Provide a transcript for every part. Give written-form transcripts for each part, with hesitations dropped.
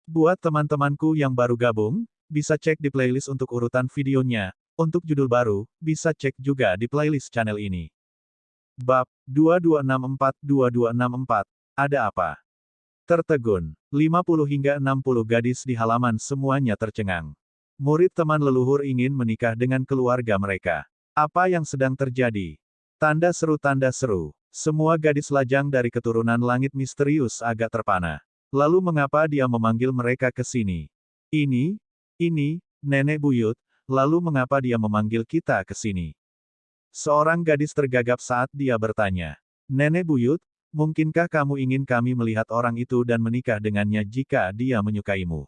Buat teman-temanku yang baru gabung, bisa cek di playlist untuk urutan videonya. Untuk judul baru, bisa cek juga di playlist channel ini. Bab 2264-2264, ada apa? Tertegun. 50 hingga 60 gadis di halaman semuanya tercengang. Murid teman leluhur ingin menikah dengan keluarga mereka. Apa yang sedang terjadi? Tanda seru tanda seru. Semua gadis lajang dari keturunan langit misterius agak terpana. Lalu mengapa dia memanggil mereka ke sini? Ini, Nenek Buyut, lalu mengapa dia memanggil kita ke sini? Seorang gadis tergagap saat dia bertanya. Nenek Buyut, mungkinkah kamu ingin kami melihat orang itu dan menikah dengannya jika dia menyukaimu?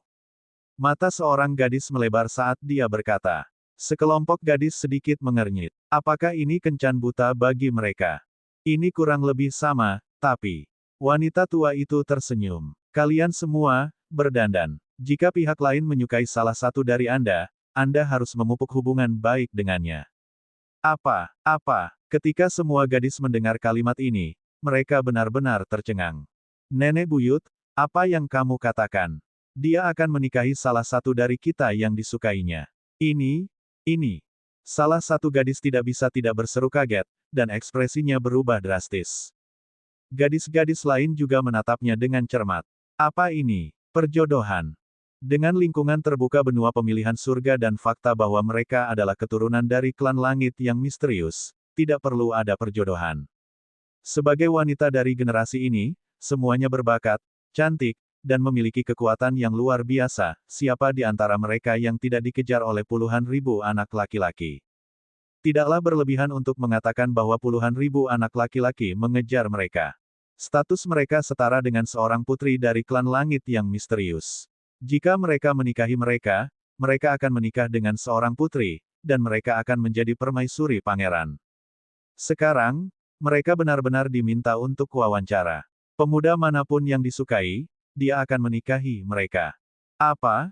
Mata seorang gadis melebar saat dia berkata. Sekelompok gadis sedikit mengernyit. Apakah ini kencan buta bagi mereka? Ini kurang lebih sama, tapi... Wanita tua itu tersenyum. Kalian semua, berdandan. Jika pihak lain menyukai salah satu dari Anda harus memupuk hubungan baik dengannya. Apa? Ketika semua gadis mendengar kalimat ini, mereka benar-benar tercengang. Nenek Buyut, apa yang kamu katakan? Dia akan menikahi salah satu dari kita yang disukainya. Ini. Salah satu gadis tidak bisa tidak berseru kaget, dan ekspresinya berubah drastis. Gadis-gadis lain juga menatapnya dengan cermat. Apa ini? Perjodohan. Dengan lingkungan terbuka benua pemilihan surga dan fakta bahwa mereka adalah keturunan dari klan langit yang misterius, tidak perlu ada perjodohan. Sebagai wanita dari generasi ini, semuanya berbakat, cantik, dan memiliki kekuatan yang luar biasa. Siapa di antara mereka yang tidak dikejar oleh puluhan ribu anak laki-laki? Tidaklah berlebihan untuk mengatakan bahwa puluhan ribu anak laki-laki mengejar mereka. Status mereka setara dengan seorang putri dari klan langit yang misterius. Jika mereka menikahi mereka, mereka akan menikah dengan seorang putri, dan mereka akan menjadi permaisuri pangeran. Sekarang, mereka benar-benar diminta untuk wawancara. Pemuda manapun yang disukai, dia akan menikahi mereka. Apa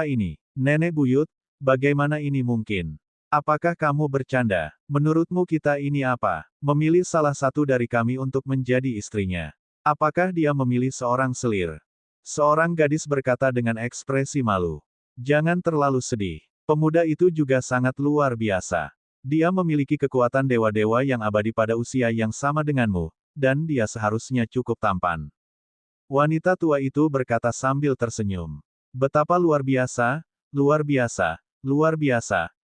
ini? Nenek Buyut, bagaimana ini mungkin? Apakah kamu bercanda? Menurutmu kita ini apa? Memilih salah satu dari kami untuk menjadi istrinya. Apakah dia memilih seorang selir? Seorang gadis berkata dengan ekspresi malu. Jangan terlalu sedih. Pemuda itu juga sangat luar biasa. Dia memiliki kekuatan dewa-dewa yang abadi pada usia yang sama denganmu, dan dia seharusnya cukup tampan. Wanita tua itu berkata sambil tersenyum. Betapa luar biasa,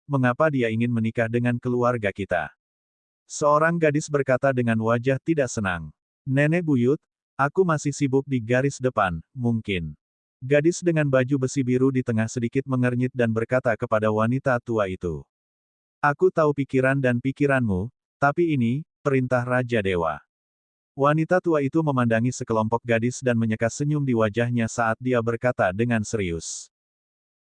mengapa dia ingin menikah dengan keluarga kita? Seorang gadis berkata dengan wajah tidak senang. Nenek Buyut, aku masih sibuk di garis depan, mungkin. Gadis dengan baju besi biru di tengah sedikit mengernyit dan berkata kepada wanita tua itu. Aku tahu pikiran dan pikiranmu, tapi ini, perintah Raja Dewa. Wanita tua itu memandangi sekelompok gadis dan menyeka senyum di wajahnya saat dia berkata dengan serius.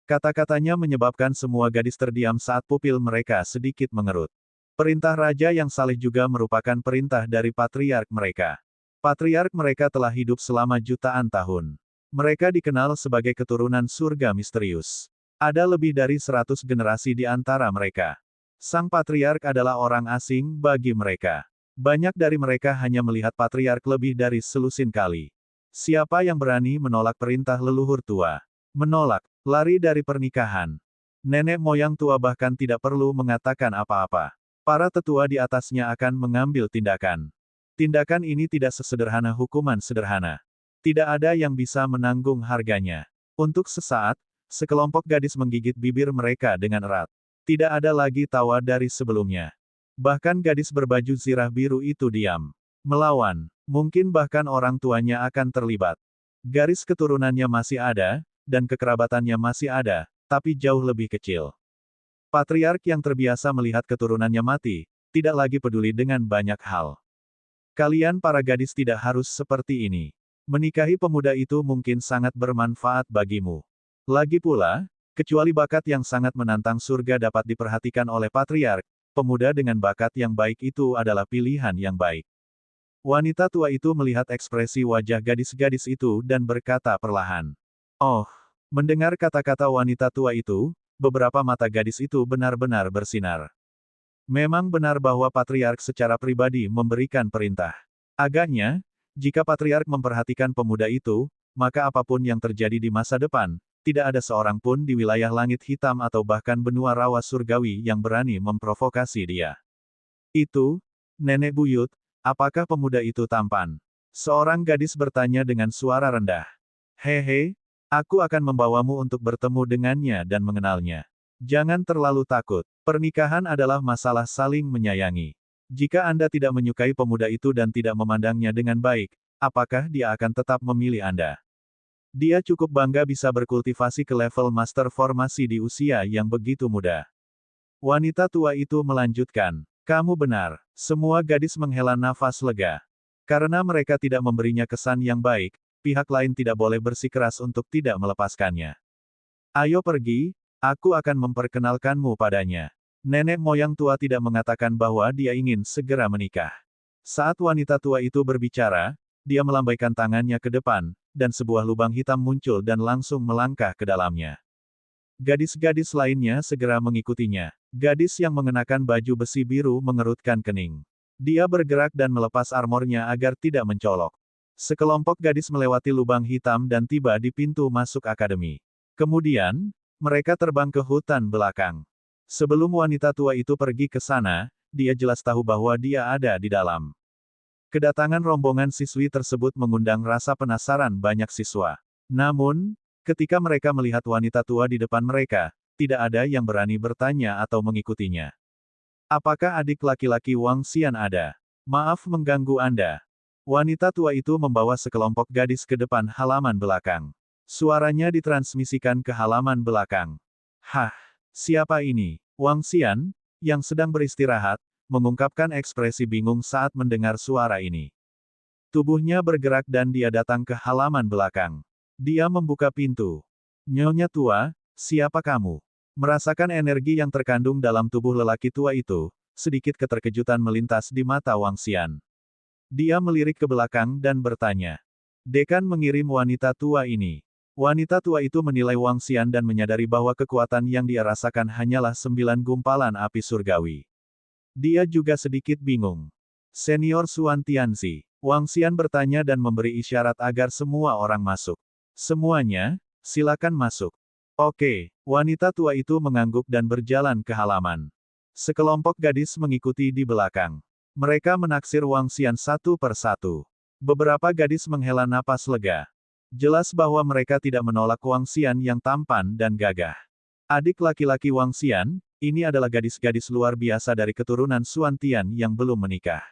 Kata-katanya menyebabkan semua gadis terdiam saat pupil mereka sedikit mengerut. Perintah raja yang saleh juga merupakan perintah dari patriark mereka. Patriark mereka telah hidup selama jutaan tahun. Mereka dikenal sebagai keturunan surga misterius. Ada lebih dari 100 generasi di antara mereka. Sang patriark adalah orang asing bagi mereka. Banyak dari mereka hanya melihat patriark lebih dari selusin kali. Siapa yang berani menolak perintah leluhur tua? Menolak, lari dari pernikahan. Nenek moyang tua bahkan tidak perlu mengatakan apa-apa. Para tetua di atasnya akan mengambil tindakan. Tindakan ini tidak sesederhana hukuman sederhana. Tidak ada yang bisa menanggung harganya. Untuk sesaat, sekelompok gadis menggigit bibir mereka dengan erat. Tidak ada lagi tawa dari sebelumnya. Bahkan gadis berbaju zirah biru itu diam. Melawan. Mungkin bahkan orang tuanya akan terlibat. Garis keturunannya masih ada, dan kekerabatannya masih ada, tapi jauh lebih kecil. Patriark yang terbiasa melihat keturunannya mati, tidak lagi peduli dengan banyak hal. Kalian para gadis tidak harus seperti ini. Menikahi pemuda itu mungkin sangat bermanfaat bagimu. Lagi pula, kecuali bakat yang sangat menantang surga dapat diperhatikan oleh patriark, pemuda dengan bakat yang baik itu adalah pilihan yang baik. Wanita tua itu melihat ekspresi wajah gadis-gadis itu dan berkata perlahan. Oh, mendengar kata-kata wanita tua itu, beberapa mata gadis itu benar-benar bersinar. Memang benar bahwa patriark secara pribadi memberikan perintah. Agaknya, jika patriark memperhatikan pemuda itu, maka apapun yang terjadi di masa depan, tidak ada seorang pun di wilayah langit hitam atau bahkan benua rawa surgawi yang berani memprovokasi dia. Itu, nenek buyut, apakah pemuda itu tampan? Seorang gadis bertanya dengan suara rendah. Hehe, aku akan membawamu untuk bertemu dengannya dan mengenalnya. Jangan terlalu takut, pernikahan adalah masalah saling menyayangi. Jika Anda tidak menyukai pemuda itu dan tidak memandangnya dengan baik, apakah dia akan tetap memilih Anda? Dia cukup bangga bisa berkultivasi ke level master formasi di usia yang begitu muda. Wanita tua itu melanjutkan, kamu benar, semua gadis menghela nafas lega. Karena mereka tidak memberinya kesan yang baik, pihak lain tidak boleh bersikeras untuk tidak melepaskannya. Ayo pergi, aku akan memperkenalkanmu padanya. Nenek moyang tua tidak mengatakan bahwa dia ingin segera menikah. Saat wanita tua itu berbicara, dia melambaikan tangannya ke depan, dan sebuah lubang hitam muncul dan langsung melangkah ke dalamnya. Gadis-gadis lainnya segera mengikutinya. Gadis yang mengenakan baju besi biru mengerutkan kening. Dia bergerak dan melepas armornya agar tidak mencolok. Sekelompok gadis melewati lubang hitam dan tiba di pintu masuk akademi. Kemudian, mereka terbang ke hutan belakang. Sebelum wanita tua itu pergi ke sana, dia jelas tahu bahwa dia ada di dalam. Kedatangan rombongan siswi tersebut mengundang rasa penasaran banyak siswa. Namun, ketika mereka melihat wanita tua di depan mereka, tidak ada yang berani bertanya atau mengikutinya. Apakah adik laki-laki Wang Xian ada? Maaf mengganggu Anda. Wanita tua itu membawa sekelompok gadis ke depan halaman belakang. Suaranya ditransmisikan ke halaman belakang. Hah, siapa ini? Wang Xian, yang sedang beristirahat, mengungkapkan ekspresi bingung saat mendengar suara ini. Tubuhnya bergerak dan dia datang ke halaman belakang. Dia membuka pintu. Nyonya tua, siapa kamu? Merasakan energi yang terkandung dalam tubuh lelaki tua itu, sedikit keterkejutan melintas di mata Wang Xian. Dia melirik ke belakang dan bertanya. Dekan mengirim wanita tua ini. Wanita tua itu menilai Wang Xian dan menyadari bahwa kekuatan yang dia rasakan hanyalah 9 gumpalan api surgawi. Dia juga sedikit bingung. Senior Xuan Tianzi. Wang Xian bertanya dan memberi isyarat agar semua orang masuk. Semuanya, silakan masuk. Oke, wanita tua itu mengangguk dan berjalan ke halaman. Sekelompok gadis mengikuti di belakang. Mereka menaksir Wang Xian satu per satu. Beberapa gadis menghela napas lega. Jelas bahwa mereka tidak menolak Wang Xian yang tampan dan gagah. Adik laki-laki Wang Xian, ini adalah gadis-gadis luar biasa dari keturunan Xuan Tian yang belum menikah.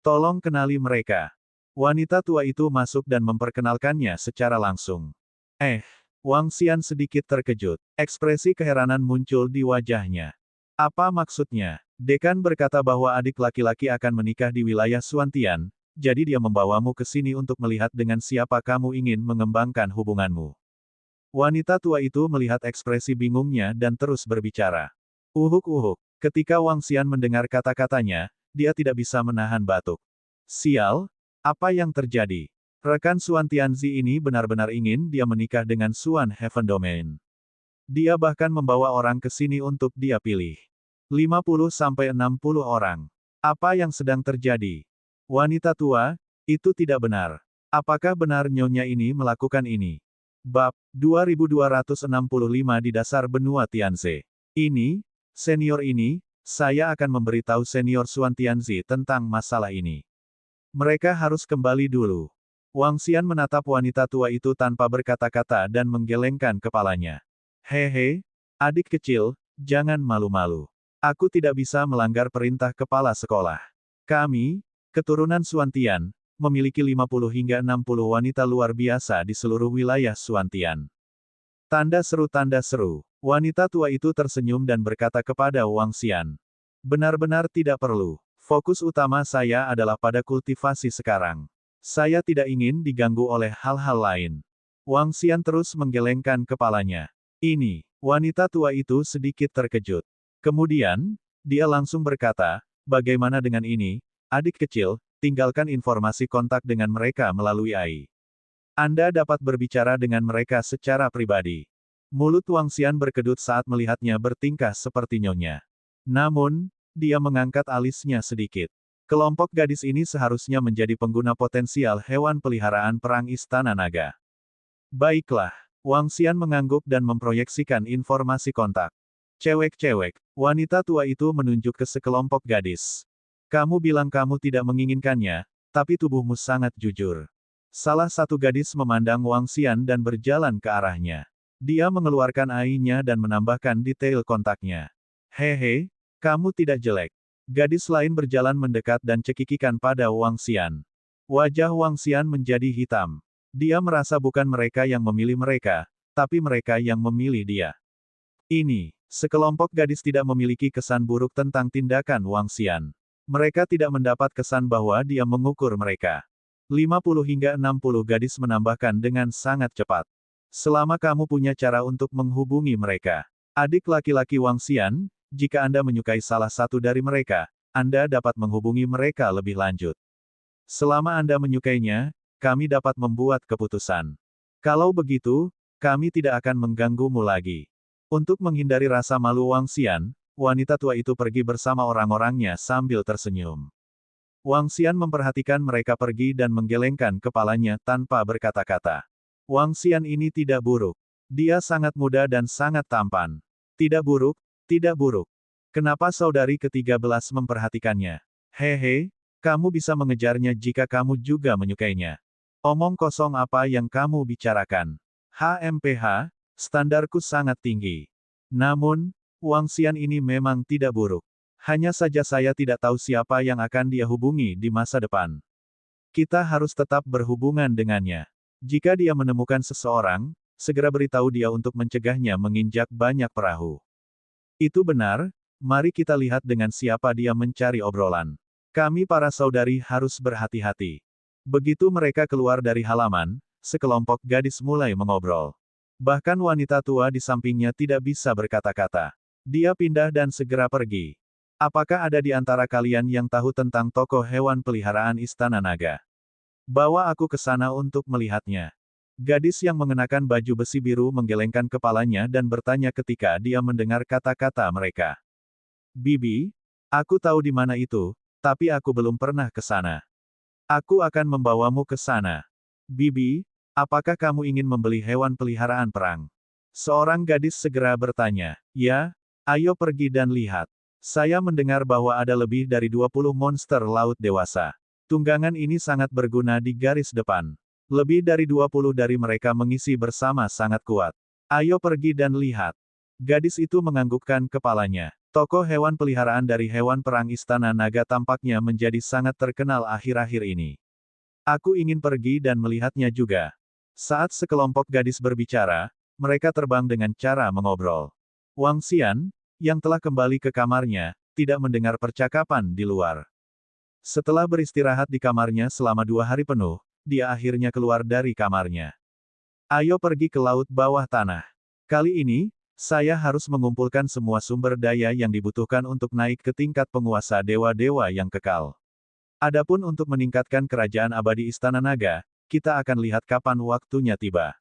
Tolong kenali mereka. Wanita tua itu masuk dan memperkenalkannya secara langsung. Wang Xian sedikit terkejut. Ekspresi keheranan muncul di wajahnya. Apa maksudnya? Dekan berkata bahwa adik laki-laki akan menikah di wilayah Xuan Tian, jadi dia membawamu ke sini untuk melihat dengan siapa kamu ingin mengembangkan hubunganmu. Wanita tua itu melihat ekspresi bingungnya dan terus berbicara. Uhuk-uhuk. Ketika Wang Xian mendengar kata-katanya, dia tidak bisa menahan batuk. Sial, apa yang terjadi? Rekan Xuan Tianzi ini benar-benar ingin dia menikah dengan Xuan Heaven Domain. Dia bahkan membawa orang ke sini untuk dia pilih. 50-60 orang. Apa yang sedang terjadi? Wanita tua, itu tidak benar. Apakah benar nyonya ini melakukan ini? Bab 2265 di dasar benua Tianze. Ini, senior ini, saya akan memberitahu senior Xuan Tianzi tentang masalah ini. Mereka harus kembali dulu. Wang Xian menatap wanita tua itu tanpa berkata-kata dan menggelengkan kepalanya. Hehe, adik kecil, jangan malu-malu. Aku tidak bisa melanggar perintah kepala sekolah. Kami, keturunan Xuan Tian, memiliki 50 hingga 60 wanita luar biasa di seluruh wilayah Xuan Tian. Tanda seru. Wanita tua itu tersenyum dan berkata kepada Wang Xian. Benar-benar tidak perlu. Fokus utama saya adalah pada kultivasi sekarang. Saya tidak ingin diganggu oleh hal-hal lain. Wang Xian terus menggelengkan kepalanya. Ini, wanita tua itu sedikit terkejut. Kemudian, dia langsung berkata, bagaimana dengan ini, adik kecil, tinggalkan informasi kontak dengan mereka melalui AI. Anda dapat berbicara dengan mereka secara pribadi. Mulut Wang Xian berkedut saat melihatnya bertingkah seperti nyonya. Namun, dia mengangkat alisnya sedikit. Kelompok gadis ini seharusnya menjadi pengguna potensial hewan peliharaan perang Istana Naga. Baiklah. Wang Xian mengangguk dan memproyeksikan informasi kontak. Cewek-cewek, wanita tua itu menunjuk ke sekelompok gadis. Kamu bilang kamu tidak menginginkannya, tapi tubuhmu sangat jujur. Salah satu gadis memandang Wang Xian dan berjalan ke arahnya. Dia mengeluarkan AI-nya dan menambahkan detail kontaknya. Hehe, kamu tidak jelek. Gadis lain berjalan mendekat dan cekikikan pada Wang Xian. Wajah Wang Xian menjadi hitam. Dia merasa bukan mereka yang memilih mereka, tapi mereka yang memilih dia. Ini, sekelompok gadis tidak memiliki kesan buruk tentang tindakan Wang Xian. Mereka tidak mendapat kesan bahwa dia mengukur mereka. 50 hingga 60 gadis menambahkan dengan sangat cepat. Selama kamu punya cara untuk menghubungi mereka. Adik laki-laki Wang Xian, jika Anda menyukai salah satu dari mereka, Anda dapat menghubungi mereka lebih lanjut. Selama Anda menyukainya, kami dapat membuat keputusan. Kalau begitu, kami tidak akan mengganggumu lagi. Untuk menghindari rasa malu Wang Xian, wanita tua itu pergi bersama orang-orangnya sambil tersenyum. Wang Xian memperhatikan mereka pergi dan menggelengkan kepalanya tanpa berkata-kata. Wang Xian ini tidak buruk. Dia sangat muda dan sangat tampan. Tidak buruk, tidak buruk. Kenapa saudari ke-13 memperhatikannya? Hehe, kamu bisa mengejarnya jika kamu juga menyukainya. Omong kosong apa yang kamu bicarakan? HMPH, standarku sangat tinggi. Namun, Wang Xian ini memang tidak buruk. Hanya saja saya tidak tahu siapa yang akan dia hubungi di masa depan. Kita harus tetap berhubungan dengannya. Jika dia menemukan seseorang, segera beritahu dia untuk mencegahnya menginjak banyak perahu. Itu benar, mari kita lihat dengan siapa dia mencari obrolan. Kami para saudari harus berhati-hati. Begitu mereka keluar dari halaman, sekelompok gadis mulai mengobrol. Bahkan wanita tua di sampingnya tidak bisa berkata-kata. Dia pindah dan segera pergi. Apakah ada di antara kalian yang tahu tentang tokoh hewan peliharaan Istana Naga? Bawa aku ke sana untuk melihatnya. Gadis yang mengenakan baju besi biru menggelengkan kepalanya dan bertanya ketika dia mendengar kata-kata mereka. Bibi, aku tahu di mana itu, tapi aku belum pernah ke sana. Aku akan membawamu ke sana. Bibi, apakah kamu ingin membeli hewan peliharaan perang? Seorang gadis segera bertanya. Ya, ayo pergi dan lihat. Saya mendengar bahwa ada lebih dari 20 monster laut dewasa. Tunggangan ini sangat berguna di garis depan. Lebih dari 20 dari mereka mengisi bersama sangat kuat. Ayo pergi dan lihat. Gadis itu menganggukkan kepalanya. Tokoh hewan peliharaan dari hewan perang Istana Naga tampaknya menjadi sangat terkenal akhir-akhir ini. Aku ingin pergi dan melihatnya juga. Saat sekelompok gadis berbicara, mereka terbang dengan cara mengobrol. Wang Xian, yang telah kembali ke kamarnya, tidak mendengar percakapan di luar. Setelah beristirahat di kamarnya selama 2 hari penuh, dia akhirnya keluar dari kamarnya. Ayo pergi ke laut bawah tanah. Kali ini, saya harus mengumpulkan semua sumber daya yang dibutuhkan untuk naik ke tingkat penguasa dewa-dewa yang kekal. Adapun untuk meningkatkan kerajaan abadi Istana Naga, kita akan lihat kapan waktunya tiba.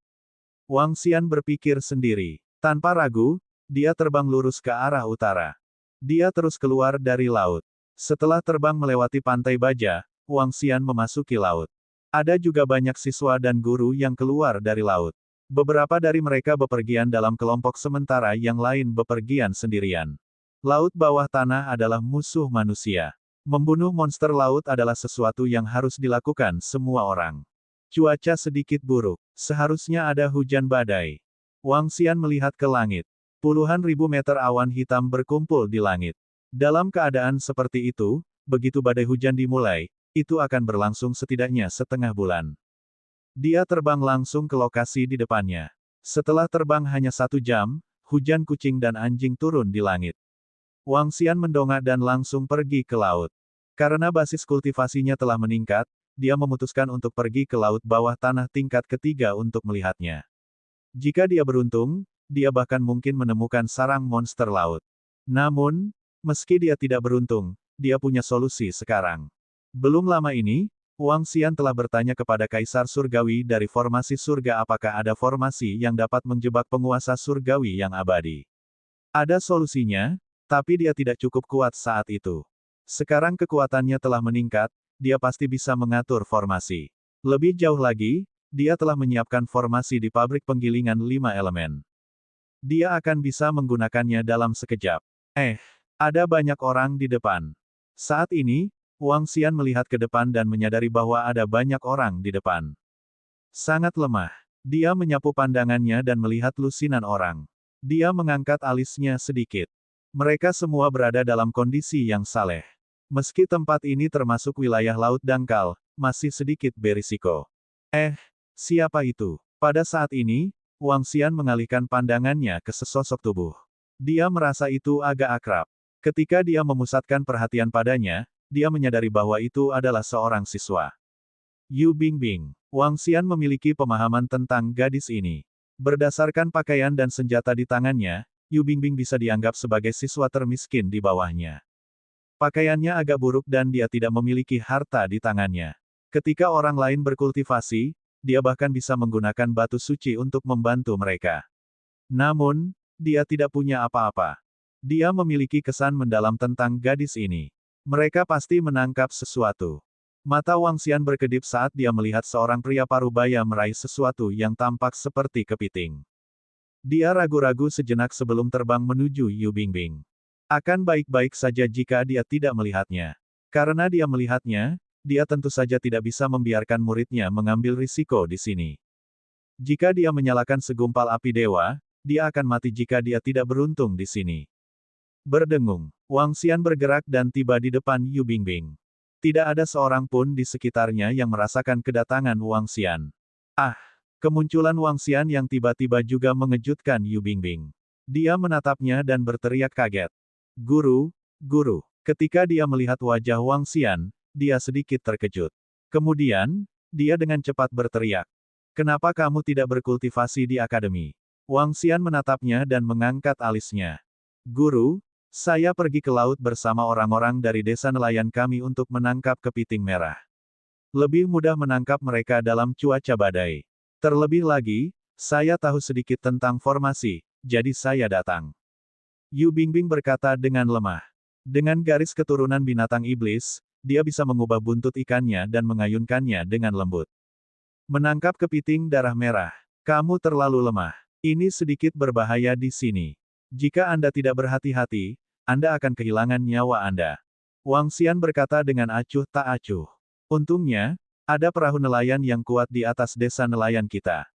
Wang Xian berpikir sendiri. Tanpa ragu, dia terbang lurus ke arah utara. Dia terus keluar dari laut. Setelah terbang melewati pantai baja, Wang Xian memasuki laut. Ada juga banyak siswa dan guru yang keluar dari laut. Beberapa dari mereka bepergian dalam kelompok sementara yang lain bepergian sendirian. Laut bawah tanah adalah musuh manusia. Membunuh monster laut adalah sesuatu yang harus dilakukan semua orang. Cuaca sedikit buruk. Seharusnya ada hujan badai. Wang Xian melihat ke langit. Puluhan ribu meter awan hitam berkumpul di langit. Dalam keadaan seperti itu, begitu badai hujan dimulai, itu akan berlangsung setidaknya setengah bulan. Dia terbang langsung ke lokasi di depannya. Setelah terbang hanya 1 jam, hujan kucing dan anjing turun di langit. Wang Xian mendongak dan langsung pergi ke laut. Karena basis kultivasinya telah meningkat, dia memutuskan untuk pergi ke laut bawah tanah tingkat ketiga untuk melihatnya. Jika dia beruntung, dia bahkan mungkin menemukan sarang monster laut. Namun, meski dia tidak beruntung, dia punya solusi sekarang. Belum lama ini, Wang Xian telah bertanya kepada Kaisar Surgawi dari formasi surga apakah ada formasi yang dapat menjebak penguasa surgawi yang abadi. Ada solusinya, tapi dia tidak cukup kuat saat itu. Sekarang kekuatannya telah meningkat, dia pasti bisa mengatur formasi. Lebih jauh lagi, dia telah menyiapkan formasi di pabrik penggilingan 5 elemen. Dia akan bisa menggunakannya dalam sekejap. Ada banyak orang di depan. Saat ini, Wang Xian melihat ke depan dan menyadari bahwa ada banyak orang di depan. Sangat lemah. Dia menyapu pandangannya dan melihat lusinan orang. Dia mengangkat alisnya sedikit. Mereka semua berada dalam kondisi yang saleh. Meski tempat ini termasuk wilayah laut dangkal, masih sedikit berisiko. Siapa itu? Pada saat ini, Wang Xian mengalihkan pandangannya ke sesosok tubuh. Dia merasa itu agak akrab. Ketika dia memusatkan perhatian padanya, dia menyadari bahwa itu adalah seorang siswa. Yu Bingbing. Wang Xian memiliki pemahaman tentang gadis ini. Berdasarkan pakaian dan senjata di tangannya, Yu Bingbing bisa dianggap sebagai siswa termiskin di bawahnya. Pakaiannya agak buruk dan dia tidak memiliki harta di tangannya. Ketika orang lain berkultivasi, dia bahkan bisa menggunakan batu suci untuk membantu mereka. Namun, dia tidak punya apa-apa. Dia memiliki kesan mendalam tentang gadis ini. Mereka pasti menangkap sesuatu. Mata Wang Xian berkedip saat dia melihat seorang pria parubaya meraih sesuatu yang tampak seperti kepiting. Dia ragu-ragu sejenak sebelum terbang menuju Yu Bingbing. Akan baik-baik saja jika dia tidak melihatnya. Karena dia melihatnya, dia tentu saja tidak bisa membiarkan muridnya mengambil risiko di sini. Jika dia menyalakan segumpal api dewa, dia akan mati jika dia tidak beruntung di sini. Berdengung, Wang Xian bergerak dan tiba di depan Yu Bingbing. Tidak ada seorang pun di sekitarnya yang merasakan kedatangan Wang Xian. Kemunculan Wang Xian yang tiba-tiba juga mengejutkan Yu Bingbing. Dia menatapnya dan berteriak kaget. Guru, guru. Ketika dia melihat wajah Wang Xian, dia sedikit terkejut. Kemudian, dia dengan cepat berteriak. Kenapa kamu tidak berkultivasi di akademi? Wang Xian menatapnya dan mengangkat alisnya. Guru, saya pergi ke laut bersama orang-orang dari desa nelayan kami untuk menangkap kepiting merah. Lebih mudah menangkap mereka dalam cuaca badai. Terlebih lagi, saya tahu sedikit tentang formasi, jadi saya datang. Yu Bingbing berkata dengan lemah. Dengan garis keturunan binatang iblis, dia bisa mengubah buntut ikannya dan mengayunkannya dengan lembut. Menangkap kepiting darah merah. Kamu terlalu lemah. Ini sedikit berbahaya di sini. Jika Anda tidak berhati-hati, Anda akan kehilangan nyawa Anda. Wang Xian berkata dengan acuh tak acuh. Untungnya, ada perahu nelayan yang kuat di atas desa nelayan kita.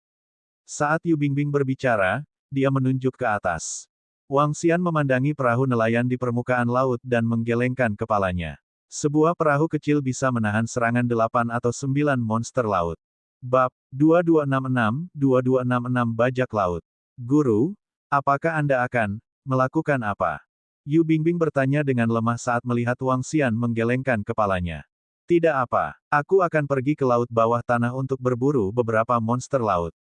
Saat Yu Bingbing berbicara, dia menunjuk ke atas. Wang Xian memandangi perahu nelayan di permukaan laut dan menggelengkan kepalanya. Sebuah perahu kecil bisa menahan serangan 8 atau 9 monster laut. Bab 2266 Bajak Laut. Guru, apakah Anda akan melakukan apa? Yu Bingbing bertanya dengan lemah saat melihat Wang Xian menggelengkan kepalanya. Tidak apa, aku akan pergi ke laut bawah tanah untuk berburu beberapa monster laut.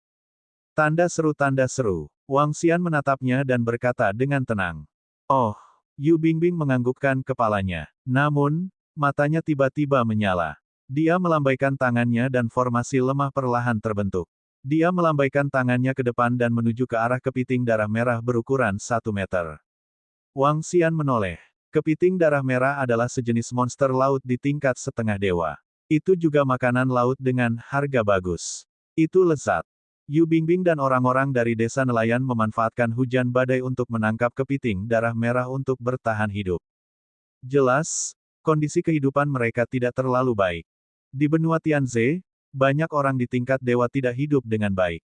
Tanda seru, Wang Xian menatapnya dan berkata dengan tenang. Oh, Yu Bingbing menganggukkan kepalanya. Namun, matanya tiba-tiba menyala. Dia melambaikan tangannya dan formasi lemah perlahan terbentuk. Dia melambaikan tangannya ke depan dan menuju ke arah kepiting darah merah berukuran 1 meter. Wang Xian menoleh. Kepiting darah merah adalah sejenis monster laut di tingkat setengah dewa. Itu juga makanan laut dengan harga bagus. Itu lezat. Yu Bingbing dan orang-orang dari desa nelayan memanfaatkan hujan badai untuk menangkap kepiting darah merah untuk bertahan hidup. Jelas, kondisi kehidupan mereka tidak terlalu baik. Di benua Tianze, banyak orang di tingkat dewa tidak hidup dengan baik.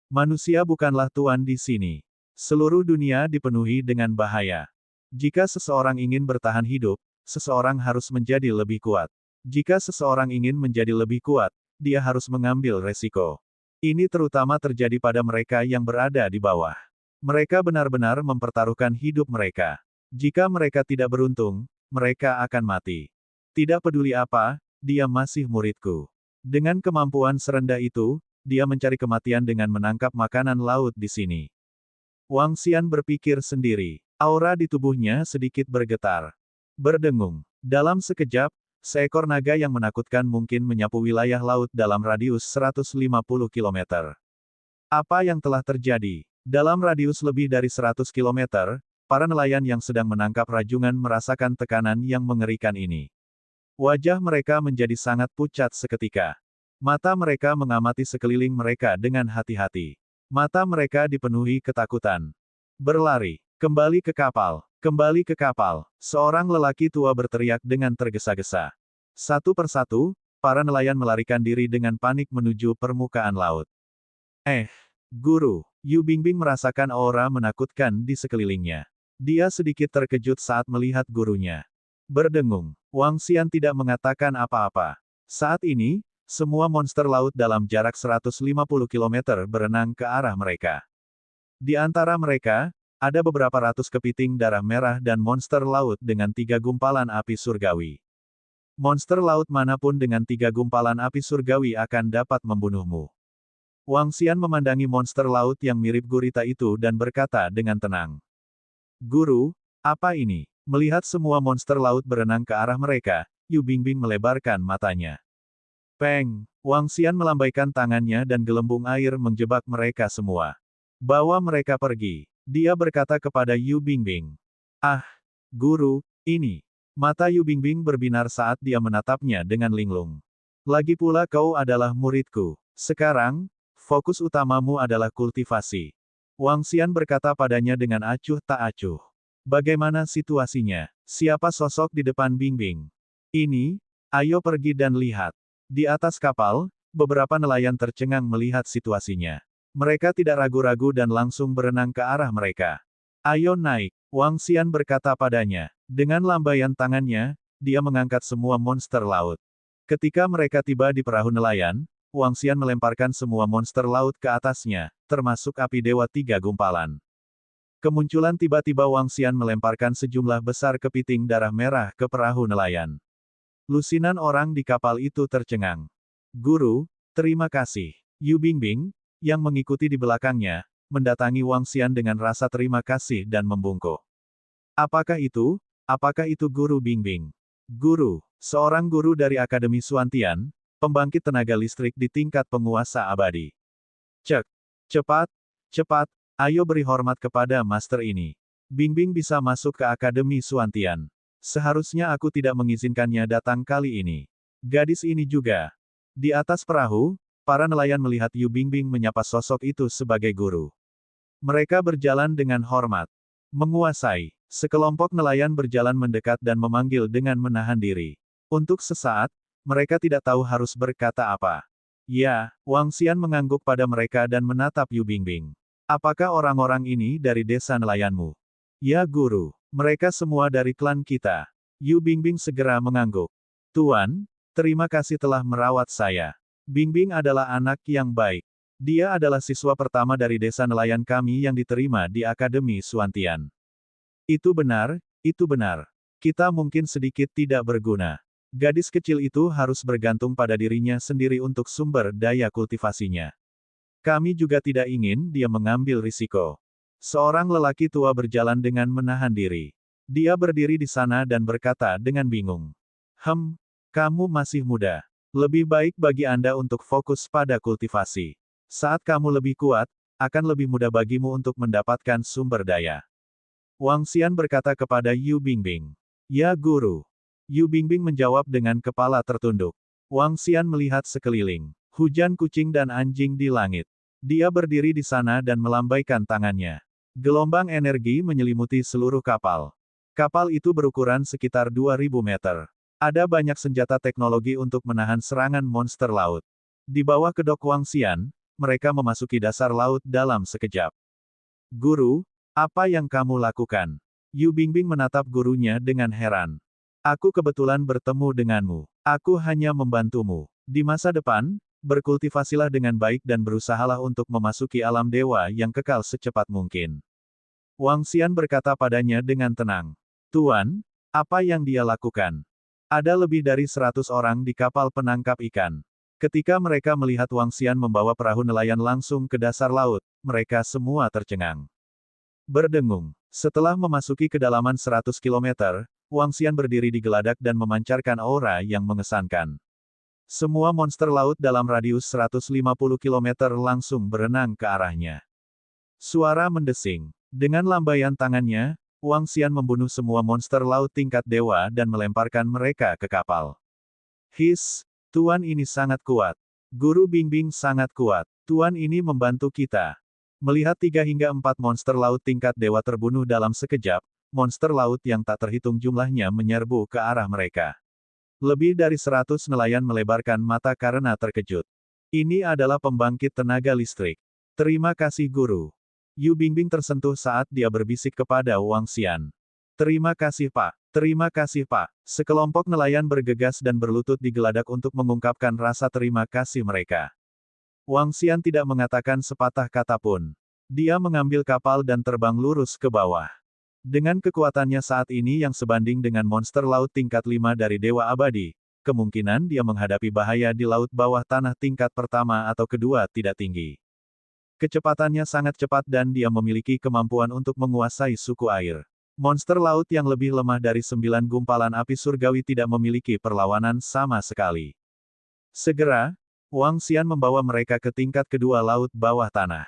Manusia bukanlah tuan di sini. Seluruh dunia dipenuhi dengan bahaya. Jika seseorang ingin bertahan hidup, seseorang harus menjadi lebih kuat. Jika seseorang ingin menjadi lebih kuat, dia harus mengambil resiko. Ini terutama terjadi pada mereka yang berada di bawah. Mereka benar-benar mempertaruhkan hidup mereka. Jika mereka tidak beruntung, mereka akan mati. Tidak peduli apa, dia masih muridku. Dengan kemampuan serendah itu, dia mencari kematian dengan menangkap makanan laut di sini. Wang Xian berpikir sendiri. Aura di tubuhnya sedikit bergetar. Berdengung. Dalam sekejap, seekor naga yang menakutkan mungkin menyapu wilayah laut dalam radius 150 km. Apa yang telah terjadi? Dalam radius lebih dari 100 km, para nelayan yang sedang menangkap rajungan merasakan tekanan yang mengerikan ini. Wajah mereka menjadi sangat pucat seketika. Mata mereka mengamati sekeliling mereka dengan hati-hati. Mata mereka dipenuhi ketakutan. Berlari. Kembali ke kapal. Kembali ke kapal. Seorang lelaki tua berteriak dengan tergesa-gesa. Satu persatu, para nelayan melarikan diri dengan panik menuju permukaan laut. Guru. Yu Bingbing merasakan aura menakutkan di sekelilingnya. Dia sedikit terkejut saat melihat gurunya. Berdengung. Wang Xian tidak mengatakan apa-apa. Saat ini, semua monster laut dalam jarak 150 km berenang ke arah mereka. Di antara mereka, ada beberapa ratus kepiting darah merah dan monster laut dengan 3 gumpalan api surgawi. Monster laut manapun dengan 3 gumpalan api surgawi akan dapat membunuhmu. Wang Xian memandangi monster laut yang mirip gurita itu dan berkata dengan tenang. Guru, apa ini? Melihat semua monster laut berenang ke arah mereka, Yu Bingbing melebarkan matanya. Peng! Wang Xian melambaikan tangannya dan gelembung air menjebak mereka semua. Bawa mereka pergi. Dia berkata kepada Yu Bingbing. Ah, guru, ini. Mata Yu Bingbing berbinar saat dia menatapnya dengan linglung. Lagi pula kau adalah muridku. Sekarang, fokus utamamu adalah kultivasi. Wang Xian berkata padanya dengan acuh tak acuh. Bagaimana situasinya? Siapa sosok di depan Bingbing? Ini, ayo pergi dan lihat. Di atas kapal, beberapa nelayan tercengang melihat situasinya. Mereka tidak ragu-ragu dan langsung berenang ke arah mereka. Ayo naik, Wang Xian berkata padanya. Dengan lambaian tangannya, dia mengangkat semua monster laut. Ketika mereka tiba di perahu nelayan, Wang Xian melemparkan semua monster laut ke atasnya, termasuk api dewa 3 gumpalan. Kemunculan tiba-tiba Wang Xian melemparkan sejumlah besar kepiting darah merah ke perahu nelayan. Lusinan orang di kapal itu tercengang. Guru, terima kasih. Yu Bingbing, yang mengikuti di belakangnya, mendatangi Wang Xian dengan rasa terima kasih dan membungkuk. Apakah itu? Apakah itu Guru Bingbing? Guru, seorang guru dari Akademi Suantian, pembangkit tenaga listrik di tingkat penguasa abadi. Cepat, cepat, ayo beri hormat kepada master ini. Bingbing bisa masuk ke Akademi Suantian. Seharusnya aku tidak mengizinkannya datang kali ini. Gadis ini juga. Di atas perahu, para nelayan melihat Yu Bingbing menyapa sosok itu sebagai guru. Mereka berjalan dengan hormat. Menguasai. Sekelompok nelayan berjalan mendekat dan memanggil dengan menahan diri. Untuk sesaat, mereka tidak tahu harus berkata apa. Ya, Wang Xian mengangguk pada mereka dan menatap Yu Bingbing. Apakah orang-orang ini dari desa nelayanmu? Ya guru, mereka semua dari klan kita. Yu Bingbing segera mengangguk. Tuan, terima kasih telah merawat saya. Bingbing adalah anak yang baik. Dia adalah siswa pertama dari desa nelayan kami yang diterima di Akademi Suantian. Itu benar, itu benar. Kita mungkin sedikit tidak berguna. Gadis kecil itu harus bergantung pada dirinya sendiri untuk sumber daya kultivasinya. Kami juga tidak ingin dia mengambil risiko. Seorang lelaki tua berjalan dengan menahan diri. Dia berdiri di sana dan berkata dengan bingung. Kamu masih muda. Lebih baik bagi Anda untuk fokus pada kultivasi. Saat kamu lebih kuat, akan lebih mudah bagimu untuk mendapatkan sumber daya. Wang Xian berkata kepada Yu Bingbing. Ya guru. Yu Bingbing menjawab dengan kepala tertunduk. Wang Xian melihat sekeliling. Hujan kucing dan anjing di langit. Dia berdiri di sana dan melambaikan tangannya. Gelombang energi menyelimuti seluruh kapal. Kapal itu berukuran sekitar 2000 meter. Ada banyak senjata teknologi untuk menahan serangan monster laut. Di bawah kedok Wang Xian, mereka memasuki dasar laut dalam sekejap. Guru, apa yang kamu lakukan? Yu Bingbing menatap gurunya dengan heran. Aku kebetulan bertemu denganmu. Aku hanya membantumu. Di masa depan, berkultivasilah dengan baik dan berusahalah untuk memasuki alam dewa yang kekal secepat mungkin. Wang Xian berkata padanya dengan tenang. Tuan, apa yang dia lakukan? Ada lebih dari 100 orang di kapal penangkap ikan. Ketika mereka melihat Wang Xian membawa perahu nelayan langsung ke dasar laut, mereka semua tercengang. Berdengung. Setelah memasuki kedalaman 100 km, Wang Xian berdiri di geladak dan memancarkan aura yang mengesankan. Semua monster laut dalam radius 150 km langsung berenang ke arahnya. Suara mendesing. Dengan lambaian tangannya, Wang Xian membunuh semua monster laut tingkat dewa dan melemparkan mereka ke kapal. Tuan ini sangat kuat. Guru Bingbing sangat kuat. Tuan ini membantu kita. Melihat 3 hingga 4 monster laut tingkat dewa terbunuh dalam sekejap, monster laut yang tak terhitung jumlahnya menyerbu ke arah mereka. Lebih dari 100 nelayan melebarkan mata karena terkejut. Ini adalah pembangkit tenaga listrik. Terima kasih guru. Yu Bingbing tersentuh saat dia berbisik kepada Wang Xian. Terima kasih Pak. Terima kasih Pak. Sekelompok nelayan bergegas dan berlutut di geladak untuk mengungkapkan rasa terima kasih mereka. Wang Xian tidak mengatakan sepatah kata pun. Dia mengambil kapal dan terbang lurus ke bawah. Dengan kekuatannya saat ini yang sebanding dengan monster laut tingkat 5 dari Dewa Abadi, kemungkinan dia menghadapi bahaya di laut bawah tanah tingkat pertama atau kedua tidak tinggi. Kecepatannya sangat cepat dan dia memiliki kemampuan untuk menguasai suku air. Monster laut yang lebih lemah dari 9 gumpalan api surgawi tidak memiliki perlawanan sama sekali. Segera, Wang Xian membawa mereka ke tingkat kedua laut bawah tanah.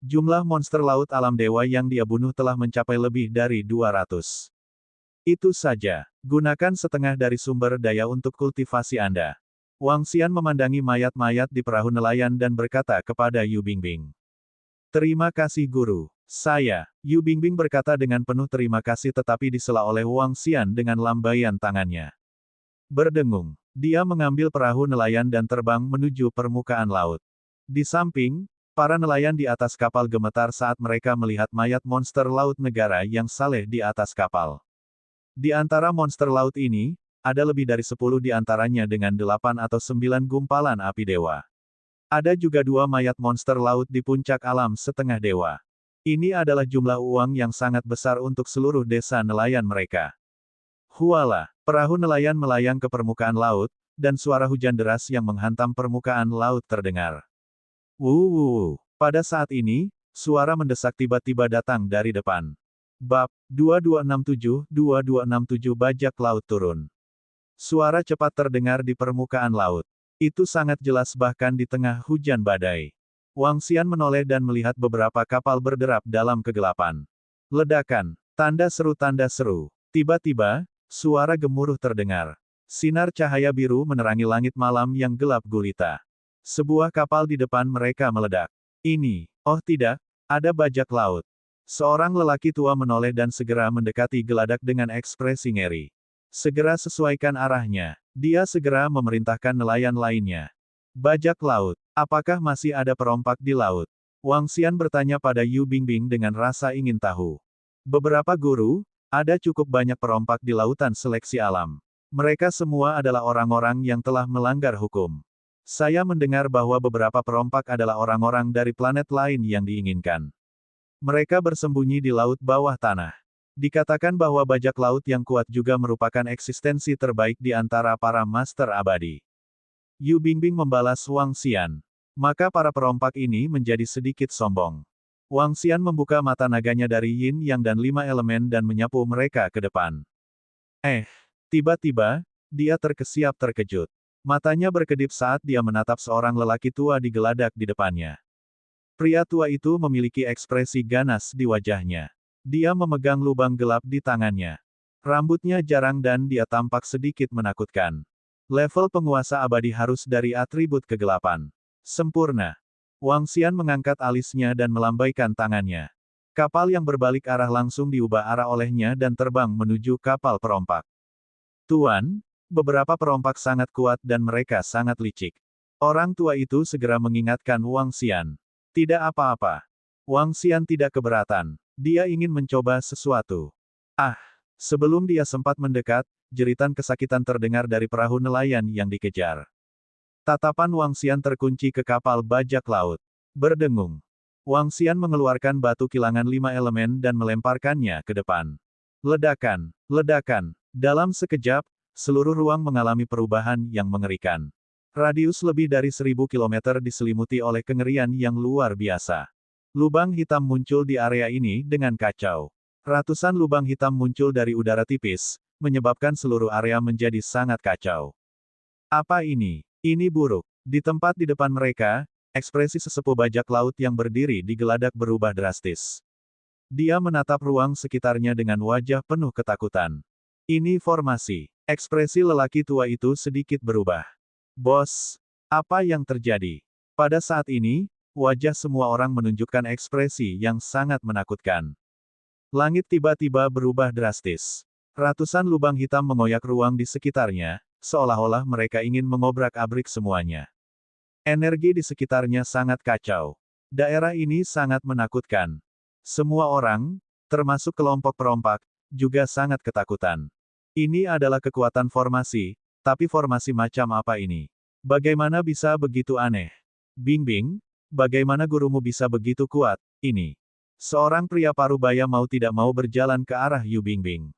Jumlah monster laut alam dewa yang dia bunuh telah mencapai lebih dari 200. Itu saja, gunakan setengah dari sumber daya untuk kultivasi Anda. Wang Xian memandangi mayat-mayat di perahu nelayan dan berkata kepada Yu Bingbing. Terima kasih guru. Saya, Yu Bingbing berkata dengan penuh terima kasih tetapi disela oleh Wang Xian dengan lambaian tangannya. Berdengung, dia mengambil perahu nelayan dan terbang menuju permukaan laut. Di samping, para nelayan di atas kapal gemetar saat mereka melihat mayat monster laut negara yang saleh di atas kapal. Di antara monster laut ini, ada lebih dari 10 di antaranya dengan 8 atau 9 gumpalan api dewa. Ada juga 2 mayat monster laut di puncak alam setengah dewa. Ini adalah jumlah uang yang sangat besar untuk seluruh desa nelayan mereka. Huala, perahu nelayan melayang ke permukaan laut, dan suara hujan deras yang menghantam permukaan laut terdengar. Wuh. Pada saat ini, suara mendesak tiba-tiba datang dari depan. Bab 2267 bajak laut turun. Suara cepat terdengar di permukaan laut. Itu sangat jelas bahkan di tengah hujan badai. Wang Xian menoleh dan melihat beberapa kapal berderap dalam kegelapan. Ledakan, tanda seru. Tiba-tiba, suara gemuruh terdengar. Sinar cahaya biru menerangi langit malam yang gelap gulita. Sebuah kapal di depan mereka meledak. Ini, oh tidak, ada bajak laut. Seorang lelaki tua menoleh dan segera mendekati geladak dengan ekspresi ngeri. Segera sesuaikan arahnya. Dia segera memerintahkan nelayan lainnya. Bajak laut, apakah masih ada perompak di laut? Wang Xian bertanya pada Yu Bingbing dengan rasa ingin tahu. Beberapa guru, ada cukup banyak perompak di lautan seleksi alam. Mereka semua adalah orang-orang yang telah melanggar hukum. Saya mendengar bahwa beberapa perompak adalah orang-orang dari planet lain yang diinginkan. Mereka bersembunyi di laut bawah tanah. Dikatakan bahwa bajak laut yang kuat juga merupakan eksistensi terbaik di antara para master abadi. Yu Bingbing membalas Wang Xian. Maka para perompak ini menjadi sedikit sombong. Wang Xian membuka mata naganya dari Yin Yang dan 5 elemen dan menyapu mereka ke depan. Tiba-tiba, dia terkesiap terkejut. Matanya berkedip saat dia menatap seorang lelaki tua di geladak di depannya. Pria tua itu memiliki ekspresi ganas di wajahnya. Dia memegang lubang gelap di tangannya. Rambutnya jarang dan dia tampak sedikit menakutkan. Level penguasa abadi harus dari atribut kegelapan. Sempurna. Wang Xian mengangkat alisnya dan melambaikan tangannya. Kapal yang berbalik arah langsung diubah arah olehnya dan terbang menuju kapal perompak. Tuan, beberapa perompak sangat kuat dan mereka sangat licik. Orang tua itu segera mengingatkan Wang Xian. Tidak apa-apa. Wang Xian tidak keberatan. Dia ingin mencoba sesuatu. Sebelum dia sempat mendekat, jeritan kesakitan terdengar dari perahu nelayan yang dikejar. Tatapan Wang Xian terkunci ke kapal bajak laut. Berdengung. Wang Xian mengeluarkan batu kilangan 5 elemen dan melemparkannya ke depan. Ledakan. Dalam sekejap, seluruh ruang mengalami perubahan yang mengerikan. Radius lebih dari 1000 km diselimuti oleh kengerian yang luar biasa. Lubang hitam muncul di area ini dengan kacau. Ratusan lubang hitam muncul dari udara tipis, menyebabkan seluruh area menjadi sangat kacau. Apa ini? Ini buruk. Di tempat di depan mereka, ekspresi sesepuh bajak laut yang berdiri di geladak berubah drastis. Dia menatap ruang sekitarnya dengan wajah penuh ketakutan. Ini formasi. Ekspresi lelaki tua itu sedikit berubah. Bos, Apa yang terjadi? Pada saat ini, wajah semua orang menunjukkan ekspresi yang sangat menakutkan. Langit tiba-tiba berubah drastis. Ratusan lubang hitam mengoyak ruang di sekitarnya, seolah-olah mereka ingin mengobrak-abrik semuanya. Energi di sekitarnya sangat kacau. Daerah ini sangat menakutkan. Semua orang, termasuk kelompok perompak, juga sangat ketakutan. Ini adalah kekuatan formasi, tapi formasi macam apa ini? Bagaimana bisa begitu aneh? Bingbing, bagaimana gurumu bisa begitu kuat? Ini. Seorang pria parubaya mau tidak mau berjalan ke arah Yu Bingbing.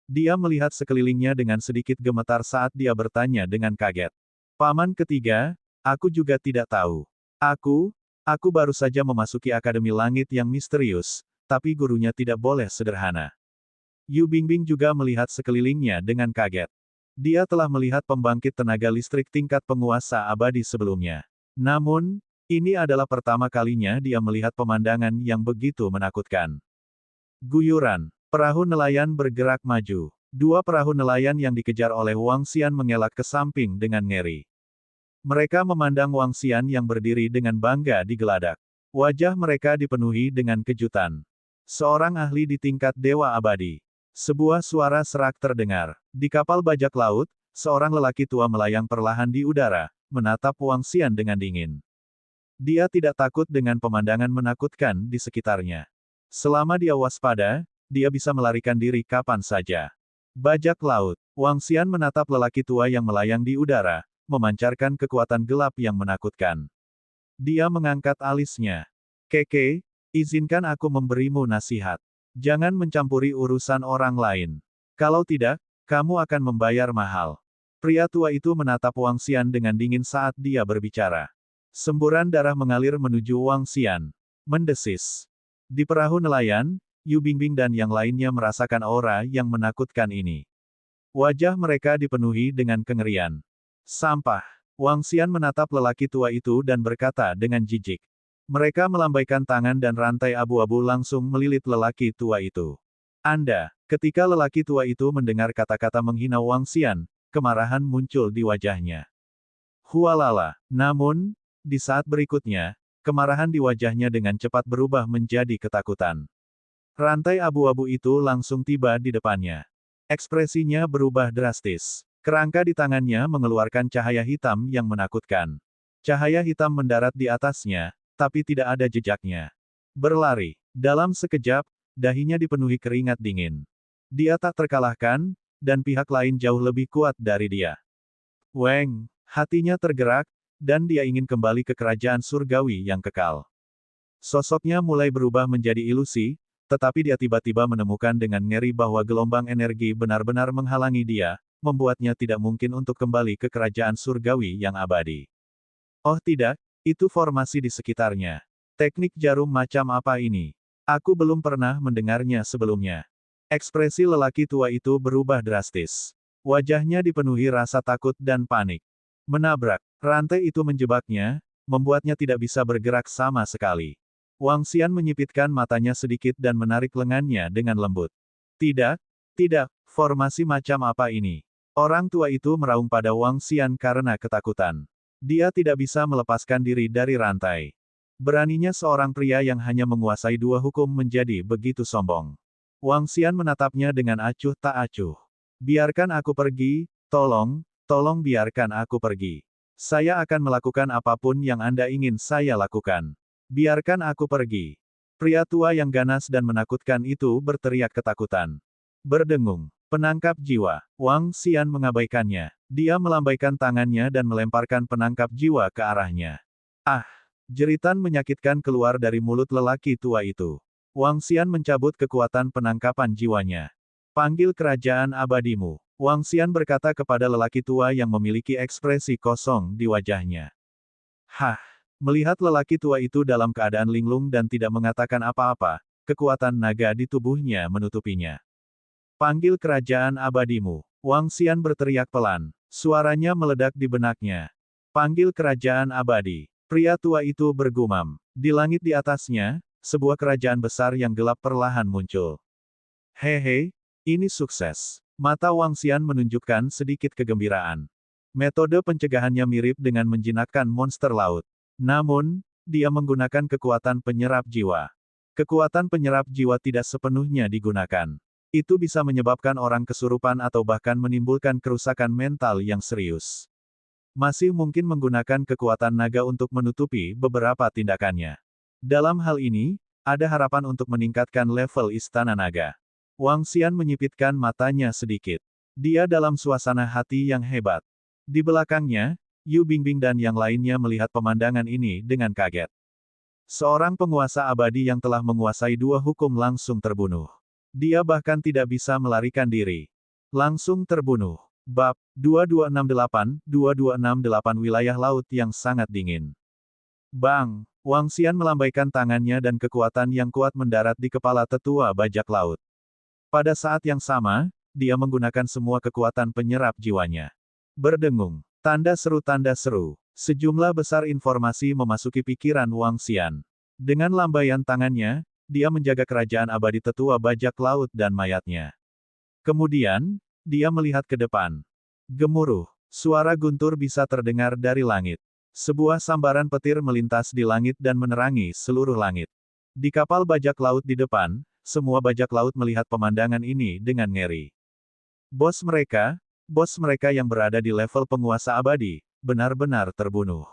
Dia melihat sekelilingnya dengan sedikit gemetar saat dia bertanya dengan kaget. Paman ketiga, aku juga tidak tahu. Aku baru saja memasuki Akademi Langit yang misterius, tapi gurunya tidak boleh sederhana. Yu Bingbing juga melihat sekelilingnya dengan kaget. Dia telah melihat pembangkit tenaga listrik tingkat penguasa abadi sebelumnya. Namun, ini adalah pertama kalinya dia melihat pemandangan yang begitu menakutkan. Guyuran. Perahu nelayan bergerak maju. Dua perahu nelayan yang dikejar oleh Wang Xian mengelak ke samping dengan ngeri. Mereka memandang Wang Xian yang berdiri dengan bangga di geladak. Wajah mereka dipenuhi dengan kejutan. Seorang ahli di tingkat Dewa Abadi. Sebuah suara serak terdengar. Di kapal bajak laut, seorang lelaki tua melayang perlahan di udara, menatap Wang Xian dengan dingin. Dia tidak takut dengan pemandangan menakutkan di sekitarnya. Selama dia waspada, dia bisa melarikan diri kapan saja. Bajak laut. Wang Xian menatap lelaki tua yang melayang di udara, memancarkan kekuatan gelap yang menakutkan. Dia mengangkat alisnya. Keke, izinkan aku memberimu nasihat. Jangan mencampuri urusan orang lain. Kalau tidak, kamu akan membayar mahal. Pria tua itu menatap Wang Xian dengan dingin saat dia berbicara. Semburan darah mengalir menuju Wang Xian. Mendesis. Di perahu nelayan, Yu Bingbing dan yang lainnya merasakan aura yang menakutkan ini. Wajah mereka dipenuhi dengan kengerian. Sampah. Wang Xian menatap lelaki tua itu dan berkata dengan jijik. Mereka melambaikan tangan dan rantai abu-abu langsung melilit lelaki tua itu. Ketika lelaki tua itu mendengar kata-kata menghina Wang Xian, kemarahan muncul di wajahnya. Hualala. Namun, di saat berikutnya, kemarahan di wajahnya dengan cepat berubah menjadi ketakutan. Rantai abu-abu itu langsung tiba di depannya. Ekspresinya berubah drastis. Kerangka di tangannya mengeluarkan cahaya hitam yang menakutkan. Cahaya hitam mendarat di atasnya, tapi tidak ada jejaknya. Berlari. Dalam sekejap, dahinya dipenuhi keringat dingin. Dia tak terkalahkan, dan pihak lain jauh lebih kuat dari dia. Weng, hatinya tergerak, dan dia ingin kembali ke kerajaan surgawi yang kekal. Sosoknya mulai berubah menjadi ilusi, tetapi dia tiba-tiba menemukan dengan ngeri bahwa gelombang energi benar-benar menghalangi dia, membuatnya tidak mungkin untuk kembali ke kerajaan surgawi yang abadi. Oh tidak, itu formasi di sekitarnya. Teknik jarum macam apa ini? Aku belum pernah mendengarnya sebelumnya. Ekspresi lelaki tua itu berubah drastis. Wajahnya dipenuhi rasa takut dan panik. Menabrak. Rantai itu menjebaknya, membuatnya tidak bisa bergerak sama sekali. Wang Xian menyipitkan matanya sedikit dan menarik lengannya dengan lembut. Tidak, formasi macam apa ini? Orang tua itu meraung pada Wang Xian karena ketakutan. Dia tidak bisa melepaskan diri dari rantai. Beraninya seorang pria yang hanya menguasai dua hukum menjadi begitu sombong. Wang Xian menatapnya dengan acuh tak acuh. Biarkan aku pergi, tolong biarkan aku pergi. Saya akan melakukan apapun yang Anda ingin saya lakukan. Biarkan aku pergi. Pria tua yang ganas dan menakutkan itu berteriak ketakutan. Berdengung. Penangkap jiwa. Wang Xian mengabaikannya. Dia melambaikan tangannya dan melemparkan penangkap jiwa ke arahnya. Ah! Jeritan menyakitkan keluar dari mulut lelaki tua itu. Wang Xian mencabut kekuatan penangkapan jiwanya. Panggil kerajaan abadimu. Wang Xian berkata kepada lelaki tua yang memiliki ekspresi kosong di wajahnya. Hah! Melihat lelaki tua itu dalam keadaan linglung dan tidak mengatakan apa-apa, kekuatan naga di tubuhnya menutupinya. Panggil kerajaan abadimu. Wang Xian berteriak pelan. Suaranya meledak di benaknya. Panggil kerajaan abadi. Pria tua itu bergumam. Di langit di atasnya, sebuah kerajaan besar yang gelap perlahan muncul. Hehe, ini sukses. Mata Wang Xian menunjukkan sedikit kegembiraan. Metode pencegahannya mirip dengan menjinakkan monster laut. Namun, dia menggunakan kekuatan penyerap jiwa. Kekuatan penyerap jiwa tidak sepenuhnya digunakan. Itu bisa menyebabkan orang kesurupan atau bahkan menimbulkan kerusakan mental yang serius. Masih mungkin menggunakan kekuatan naga untuk menutupi beberapa tindakannya. Dalam hal ini, ada harapan untuk meningkatkan level Istana Naga. Wang Xian menyipitkan matanya sedikit. Dia dalam suasana hati yang hebat. Di belakangnya, Yu Bingbing dan yang lainnya melihat pemandangan ini dengan kaget. Seorang penguasa abadi yang telah menguasai dua hukum langsung terbunuh. Dia bahkan tidak bisa melarikan diri. Langsung terbunuh. Bab 2268 Wilayah Laut yang Sangat Dingin. Bang! Wang Xian melambaikan tangannya dan kekuatan yang kuat mendarat di kepala tetua bajak laut. Pada saat yang sama, dia menggunakan semua kekuatan penyerap jiwanya. Berdengung. Tanda seru. Sejumlah besar informasi memasuki pikiran Wang Xian. Dengan lambaian tangannya, dia menjaga kerajaan abadi tetua bajak laut dan mayatnya. Kemudian, dia melihat ke depan. Gemuruh. Suara guntur bisa terdengar dari langit. Sebuah sambaran petir melintas di langit dan menerangi seluruh langit. Di kapal bajak laut di depan, semua bajak laut melihat pemandangan ini dengan ngeri. Bos mereka yang berada di level penguasa abadi, benar-benar terbunuh.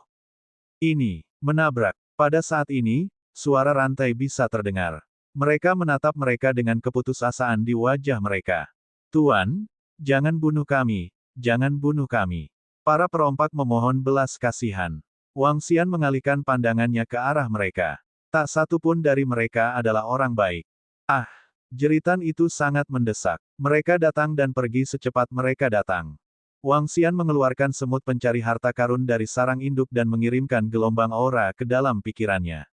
Ini, menabrak. Pada saat ini, suara rantai bisa terdengar. Mereka menatap mereka dengan keputusasaan di wajah mereka. Tuan, jangan bunuh kami, jangan bunuh kami. Para perompak memohon belas kasihan. Wang Xian mengalihkan pandangannya ke arah mereka. Tak satu pun dari mereka adalah orang baik. Ah! Jeritan itu sangat mendesak. Mereka datang dan pergi secepat mereka datang. Wang Xian mengeluarkan semut pencari harta karun dari sarang induk dan mengirimkan gelombang aura ke dalam pikirannya.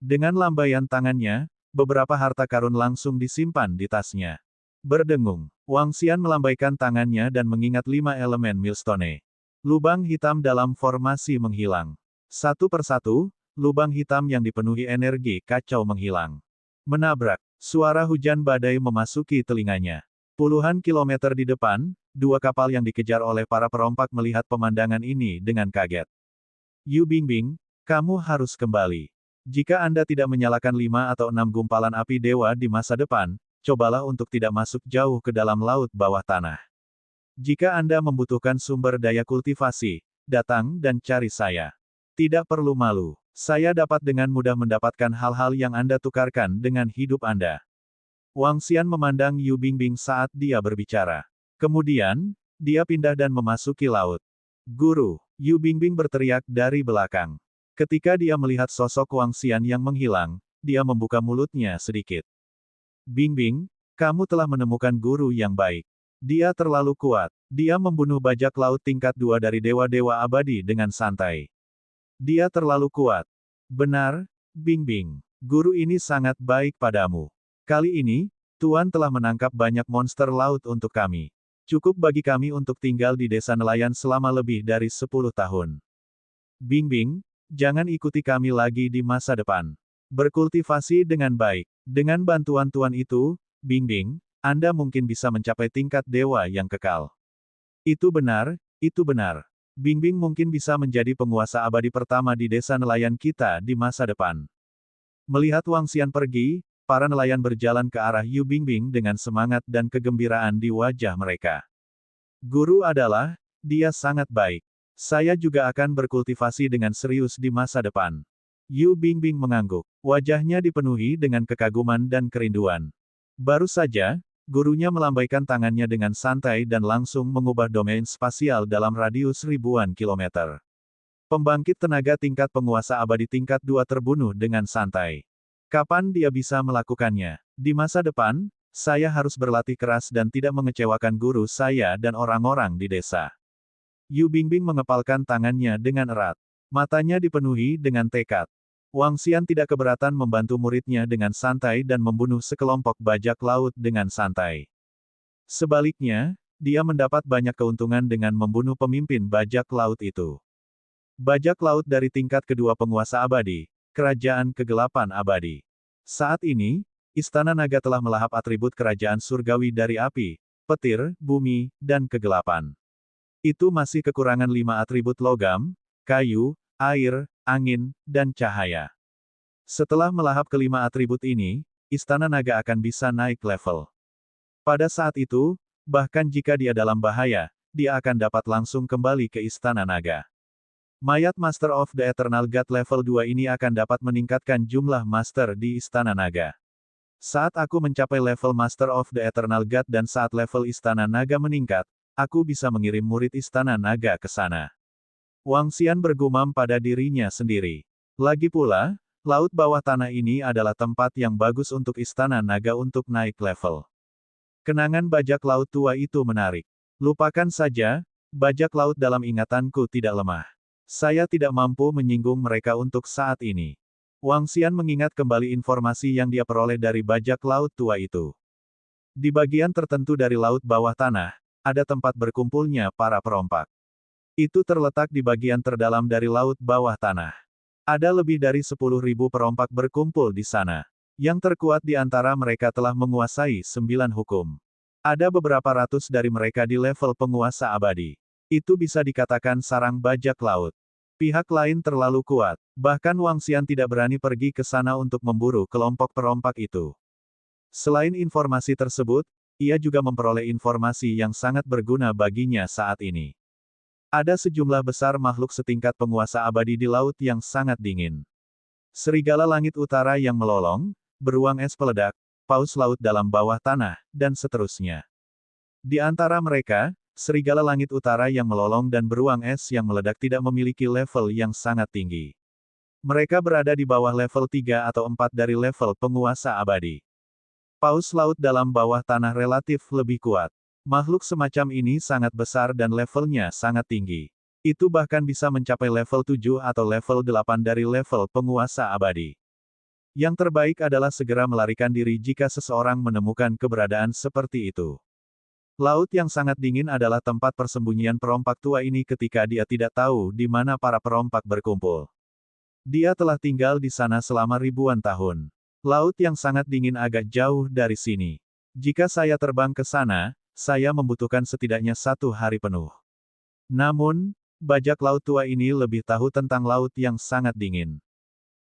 Dengan lambaian tangannya, beberapa harta karun langsung disimpan di tasnya. Berdengung, Wang Xian melambaikan tangannya dan mengingat 5 elemen Millstone. Lubang hitam dalam formasi menghilang. Satu persatu, lubang hitam yang dipenuhi energi kacau menghilang. Menabrak. Suara hujan badai memasuki telinganya. Puluhan kilometer di depan, dua kapal yang dikejar oleh para perompak melihat pemandangan ini dengan kaget. Yu Bingbing, kamu harus kembali. Jika Anda tidak menyalakan 5 atau 6 gumpalan api dewa di masa depan, cobalah untuk tidak masuk jauh ke dalam laut bawah tanah. Jika Anda membutuhkan sumber daya kultivasi, datang dan cari saya. Tidak perlu malu. Saya dapat dengan mudah mendapatkan hal-hal yang Anda tukarkan dengan hidup Anda. Wang Xian memandang Yu Bingbing saat dia berbicara. Kemudian, dia pindah dan memasuki laut. Guru, Yu Bingbing berteriak dari belakang. Ketika dia melihat sosok Wang Xian yang menghilang, dia membuka mulutnya sedikit. Bingbing, kamu telah menemukan guru yang baik. Dia terlalu kuat. Dia membunuh bajak laut tingkat 2 dari dewa-dewa abadi dengan santai. Dia terlalu kuat. Benar, Bingbing. Guru ini sangat baik padamu. Kali ini, Tuan telah menangkap banyak monster laut untuk kami. Cukup bagi kami untuk tinggal di desa nelayan selama lebih dari 10 tahun. Bingbing, jangan ikuti kami lagi di masa depan. Berkultivasi dengan baik. Dengan bantuan Tuan itu, Bingbing, Anda mungkin bisa mencapai tingkat dewa yang kekal. Itu benar, itu benar. Bingbing mungkin bisa menjadi penguasa abadi pertama di desa nelayan kita di masa depan. Melihat Wang Xian pergi, para nelayan berjalan ke arah Yu Bingbing dengan semangat dan kegembiraan di wajah mereka. Guru adalah, dia sangat baik. Saya juga akan berkultivasi dengan serius di masa depan. Yu Bingbing mengangguk. Wajahnya dipenuhi dengan kekaguman dan kerinduan. Baru saja, gurunya melambaikan tangannya dengan santai dan langsung mengubah domain spasial dalam radius ribuan kilometer. Pembangkit tenaga tingkat penguasa abadi tingkat 2 terbunuh dengan santai. Kapan dia bisa melakukannya? Di masa depan, saya harus berlatih keras dan tidak mengecewakan guru saya dan orang-orang di desa. Yu Bingbing mengepalkan tangannya dengan erat. Matanya dipenuhi dengan tekad. Wang Xian tidak keberatan membantu muridnya dengan santai dan membunuh sekelompok bajak laut dengan santai. Sebaliknya, dia mendapat banyak keuntungan dengan membunuh pemimpin bajak laut itu. Bajak laut dari tingkat kedua penguasa abadi, Kerajaan Kegelapan Abadi. Saat ini, Istana Naga telah melahap atribut kerajaan surgawi dari api, petir, bumi, dan kegelapan. Itu masih kekurangan 5 atribut logam, kayu, air, angin, dan cahaya. Setelah melahap kelima atribut ini, Istana Naga akan bisa naik level. Pada saat itu, bahkan jika dia dalam bahaya, dia akan dapat langsung kembali ke Istana Naga. Mayat Master of the Eternal God level 2 ini akan dapat meningkatkan jumlah Master di Istana Naga. Saat aku mencapai level Master of the Eternal God dan saat level Istana Naga meningkat, aku bisa mengirim murid Istana Naga ke sana. Wang Xian bergumam pada dirinya sendiri. Lagi pula, laut bawah tanah ini adalah tempat yang bagus untuk Istana Naga untuk naik level. Kenangan bajak laut tua itu menarik. Lupakan saja, bajak laut dalam ingatanku tidak lemah. Saya tidak mampu menyinggung mereka untuk saat ini. Wang Xian mengingat kembali informasi yang dia peroleh dari bajak laut tua itu. Di bagian tertentu dari laut bawah tanah, ada tempat berkumpulnya para perompak. Itu terletak di bagian terdalam dari laut bawah tanah. Ada lebih dari 10.000 perompak berkumpul di sana. Yang terkuat di antara mereka telah menguasai 9 hukum. Ada beberapa ratus dari mereka di level penguasa abadi. Itu bisa dikatakan sarang bajak laut. Pihak lain terlalu kuat, bahkan Wang Xian tidak berani pergi ke sana untuk memburu kelompok perompak itu. Selain informasi tersebut, ia juga memperoleh informasi yang sangat berguna baginya saat ini. Ada sejumlah besar makhluk setingkat penguasa abadi di laut yang sangat dingin. Serigala langit utara yang melolong, beruang es peledak, paus laut dalam bawah tanah, dan seterusnya. Di antara mereka, serigala langit utara yang melolong dan beruang es yang meledak tidak memiliki level yang sangat tinggi. Mereka berada di bawah level 3 atau 4 dari level penguasa abadi. Paus laut dalam bawah tanah relatif lebih kuat. Makhluk semacam ini sangat besar dan levelnya sangat tinggi. Itu bahkan bisa mencapai level 7 atau level 8 dari level penguasa abadi. Yang terbaik adalah segera melarikan diri jika seseorang menemukan keberadaan seperti itu. Laut yang sangat dingin adalah tempat persembunyian perompak tua ini ketika dia tidak tahu di mana para perompak berkumpul. Dia telah tinggal di sana selama ribuan tahun. Laut yang sangat dingin agak jauh dari sini. Jika saya terbang ke sana, saya membutuhkan setidaknya 1 hari penuh. Namun, bajak laut tua ini lebih tahu tentang laut yang sangat dingin.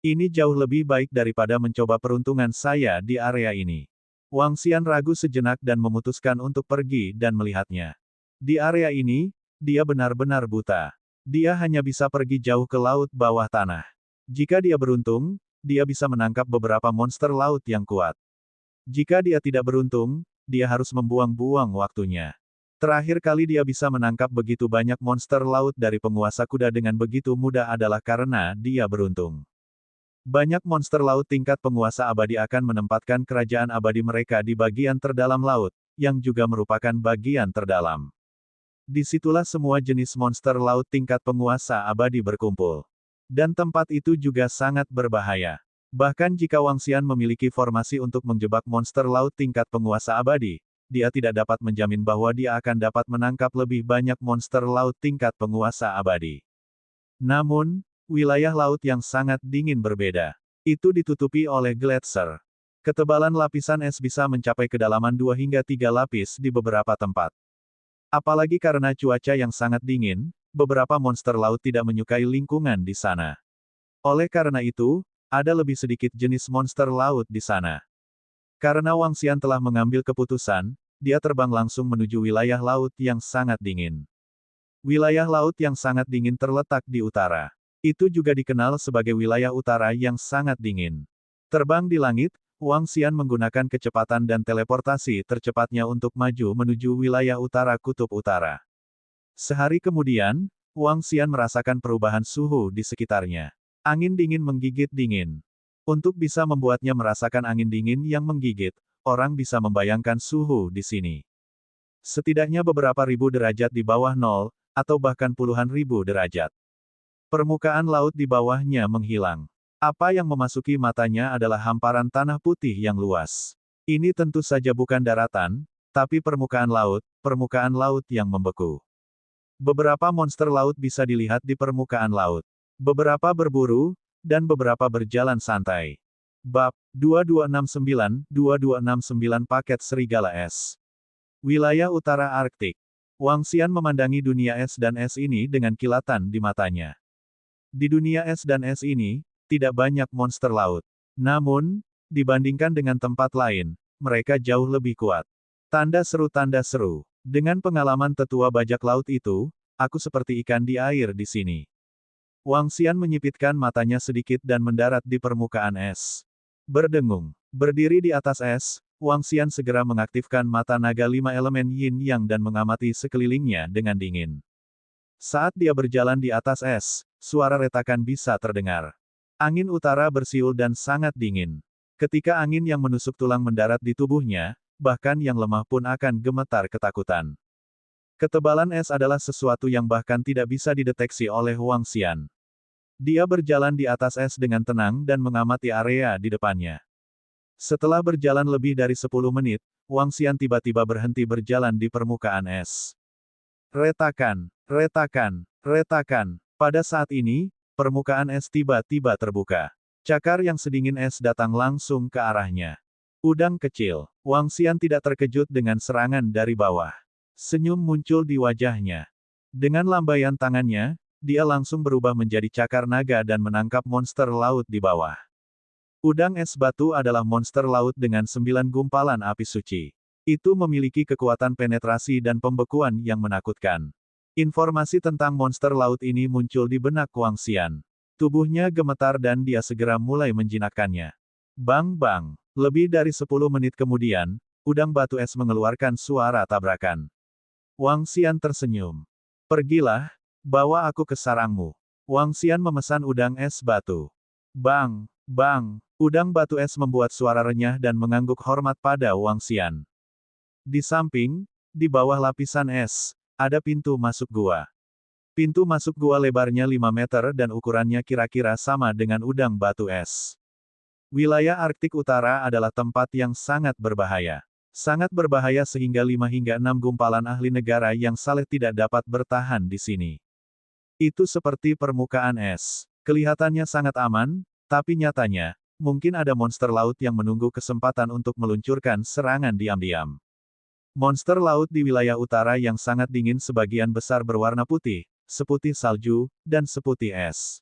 Ini jauh lebih baik daripada mencoba peruntungan saya di area ini. Wang Xian ragu sejenak dan memutuskan untuk pergi dan melihatnya. Di area ini, dia benar-benar buta. Dia hanya bisa pergi jauh ke laut bawah tanah. Jika dia beruntung, dia bisa menangkap beberapa monster laut yang kuat. Jika dia tidak beruntung, dia harus membuang-buang waktunya. Terakhir kali dia bisa menangkap begitu banyak monster laut dari penguasa kuda dengan begitu mudah adalah karena dia beruntung. Banyak monster laut tingkat penguasa abadi akan menempatkan kerajaan abadi mereka di bagian terdalam laut, yang juga merupakan bagian terdalam. Disitulah semua jenis monster laut tingkat penguasa abadi berkumpul. Dan tempat itu juga sangat berbahaya. Bahkan jika Wang Xian memiliki formasi untuk menjebak monster laut tingkat penguasa abadi, dia tidak dapat menjamin bahwa dia akan dapat menangkap lebih banyak monster laut tingkat penguasa abadi. Namun, wilayah laut yang sangat dingin berbeda. Itu ditutupi oleh gletser. Ketebalan lapisan es bisa mencapai kedalaman 2 hingga 3 lapis di beberapa tempat. Apalagi karena cuaca yang sangat dingin, beberapa monster laut tidak menyukai lingkungan di sana. Oleh karena itu, ada lebih sedikit jenis monster laut di sana. Karena Wang Xian telah mengambil keputusan, dia terbang langsung menuju wilayah laut yang sangat dingin. Wilayah laut yang sangat dingin terletak di utara. Itu juga dikenal sebagai wilayah utara yang sangat dingin. Terbang di langit, Wang Xian menggunakan kecepatan dan teleportasi tercepatnya untuk maju menuju wilayah utara kutub utara. Sehari kemudian, Wang Xian merasakan perubahan suhu di sekitarnya. Angin dingin menggigit dingin. Untuk bisa membuatnya merasakan angin dingin yang menggigit, orang bisa membayangkan suhu di sini. Setidaknya beberapa ribu derajat di bawah nol, atau bahkan puluhan ribu derajat. Permukaan laut di bawahnya menghilang. Apa yang memasuki matanya adalah hamparan tanah putih yang luas. Ini tentu saja bukan daratan, tapi permukaan laut yang membeku. Beberapa monster laut bisa dilihat di permukaan laut. Beberapa berburu, dan beberapa berjalan santai. Bab 2269 Paket Serigala Es. Wilayah Utara Arktik. Wang Xian memandangi dunia es dan es ini dengan kilatan di matanya. Di dunia es dan es ini, tidak banyak monster laut. Namun, dibandingkan dengan tempat lain, mereka jauh lebih kuat. Tanda seru tanda seru. Dengan pengalaman tetua bajak laut itu, aku seperti ikan di air di sini. Wang Xian menyipitkan matanya sedikit dan mendarat di permukaan es. Berdengung. Berdiri di atas es, Wang Xian segera mengaktifkan mata naga 5 elemen yin yang dan mengamati sekelilingnya dengan dingin. Saat dia berjalan di atas es, suara retakan bisa terdengar. Angin utara bersiul dan sangat dingin. Ketika angin yang menusuk tulang mendarat di tubuhnya, bahkan yang lemah pun akan gemetar ketakutan. Ketebalan es adalah sesuatu yang bahkan tidak bisa dideteksi oleh Wang Xian. Dia berjalan di atas es dengan tenang dan mengamati area di depannya. Setelah berjalan lebih dari 10 menit, Wang Xian tiba-tiba berhenti berjalan di permukaan es. Retakan, retakan, retakan. Pada saat ini, permukaan es tiba-tiba terbuka. Cakar yang sedingin es datang langsung ke arahnya. Udang kecil. Wang Xian tidak terkejut dengan serangan dari bawah. Senyum muncul di wajahnya. Dengan lambaian tangannya, dia langsung berubah menjadi cakar naga dan menangkap monster laut di bawah. Udang es batu adalah monster laut dengan 9 gumpalan api suci. Itu memiliki kekuatan penetrasi dan pembekuan yang menakutkan. Informasi tentang monster laut ini muncul di benak Wang Xian. Tubuhnya gemetar dan dia segera mulai menjinakkannya. Bang-bang. Lebih dari 10 menit kemudian, udang batu es mengeluarkan suara tabrakan. Wang Xian tersenyum. Pergilah, bawa aku ke sarangmu. Wang Xian memesan udang es batu. Bang, bang. Udang batu es membuat suara renyah dan mengangguk hormat pada Wang Xian. Di samping, di bawah lapisan es, ada pintu masuk gua. Pintu masuk gua lebarnya 5 meter dan ukurannya kira-kira sama dengan udang batu es. Wilayah Arktik Utara adalah tempat yang sangat berbahaya. Sangat berbahaya sehingga 5 hingga 6 gumpalan ahli negara yang saleh tidak dapat bertahan di sini. Itu seperti permukaan es. Kelihatannya sangat aman, tapi nyatanya, mungkin ada monster laut yang menunggu kesempatan untuk meluncurkan serangan diam-diam. Monster laut di wilayah utara yang sangat dingin sebagian besar berwarna putih, seputih salju, dan seputih es.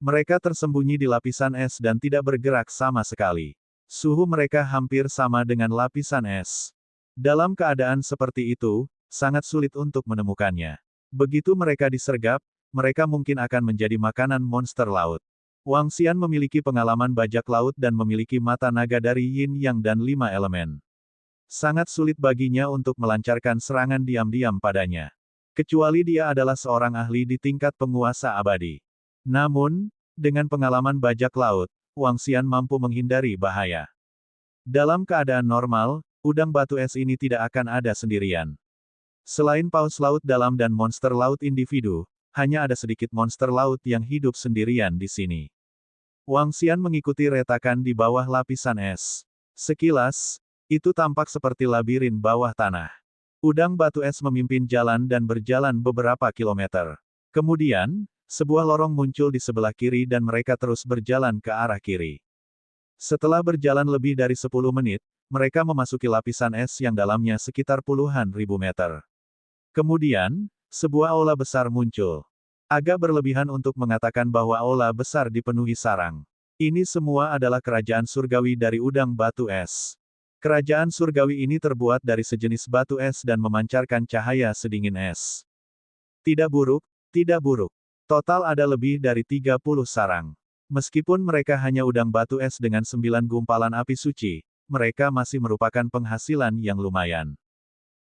Mereka tersembunyi di lapisan es dan tidak bergerak sama sekali. Suhu mereka hampir sama dengan lapisan es. Dalam keadaan seperti itu, sangat sulit untuk menemukannya. Begitu mereka disergap, mereka mungkin akan menjadi makanan monster laut. Wang Xian memiliki pengalaman bajak laut dan memiliki mata naga dari yin yang dan 5 elemen. Sangat sulit baginya untuk melancarkan serangan diam-diam padanya. Kecuali dia adalah seorang ahli di tingkat penguasa abadi. Namun, dengan pengalaman bajak laut, Wang Xian mampu menghindari bahaya. Dalam keadaan normal, udang batu es ini tidak akan ada sendirian. Selain paus laut dalam dan monster laut individu, hanya ada sedikit monster laut yang hidup sendirian di sini. Wang Xian mengikuti retakan di bawah lapisan es. Sekilas, itu tampak seperti labirin bawah tanah. Udang batu es memimpin jalan dan berjalan beberapa kilometer. Kemudian, sebuah lorong muncul di sebelah kiri dan mereka terus berjalan ke arah kiri. Setelah berjalan lebih dari 10 menit, mereka memasuki lapisan es yang dalamnya sekitar puluhan ribu meter. Kemudian, sebuah aula besar muncul. Agak berlebihan untuk mengatakan bahwa aula besar dipenuhi sarang. Ini semua adalah kerajaan surgawi dari udang batu es. Kerajaan surgawi ini terbuat dari sejenis batu es dan memancarkan cahaya sedingin es. Tidak buruk, tidak buruk. Total ada lebih dari 30 sarang. Meskipun mereka hanya udang batu es dengan 9 gumpalan api suci, mereka masih merupakan penghasilan yang lumayan.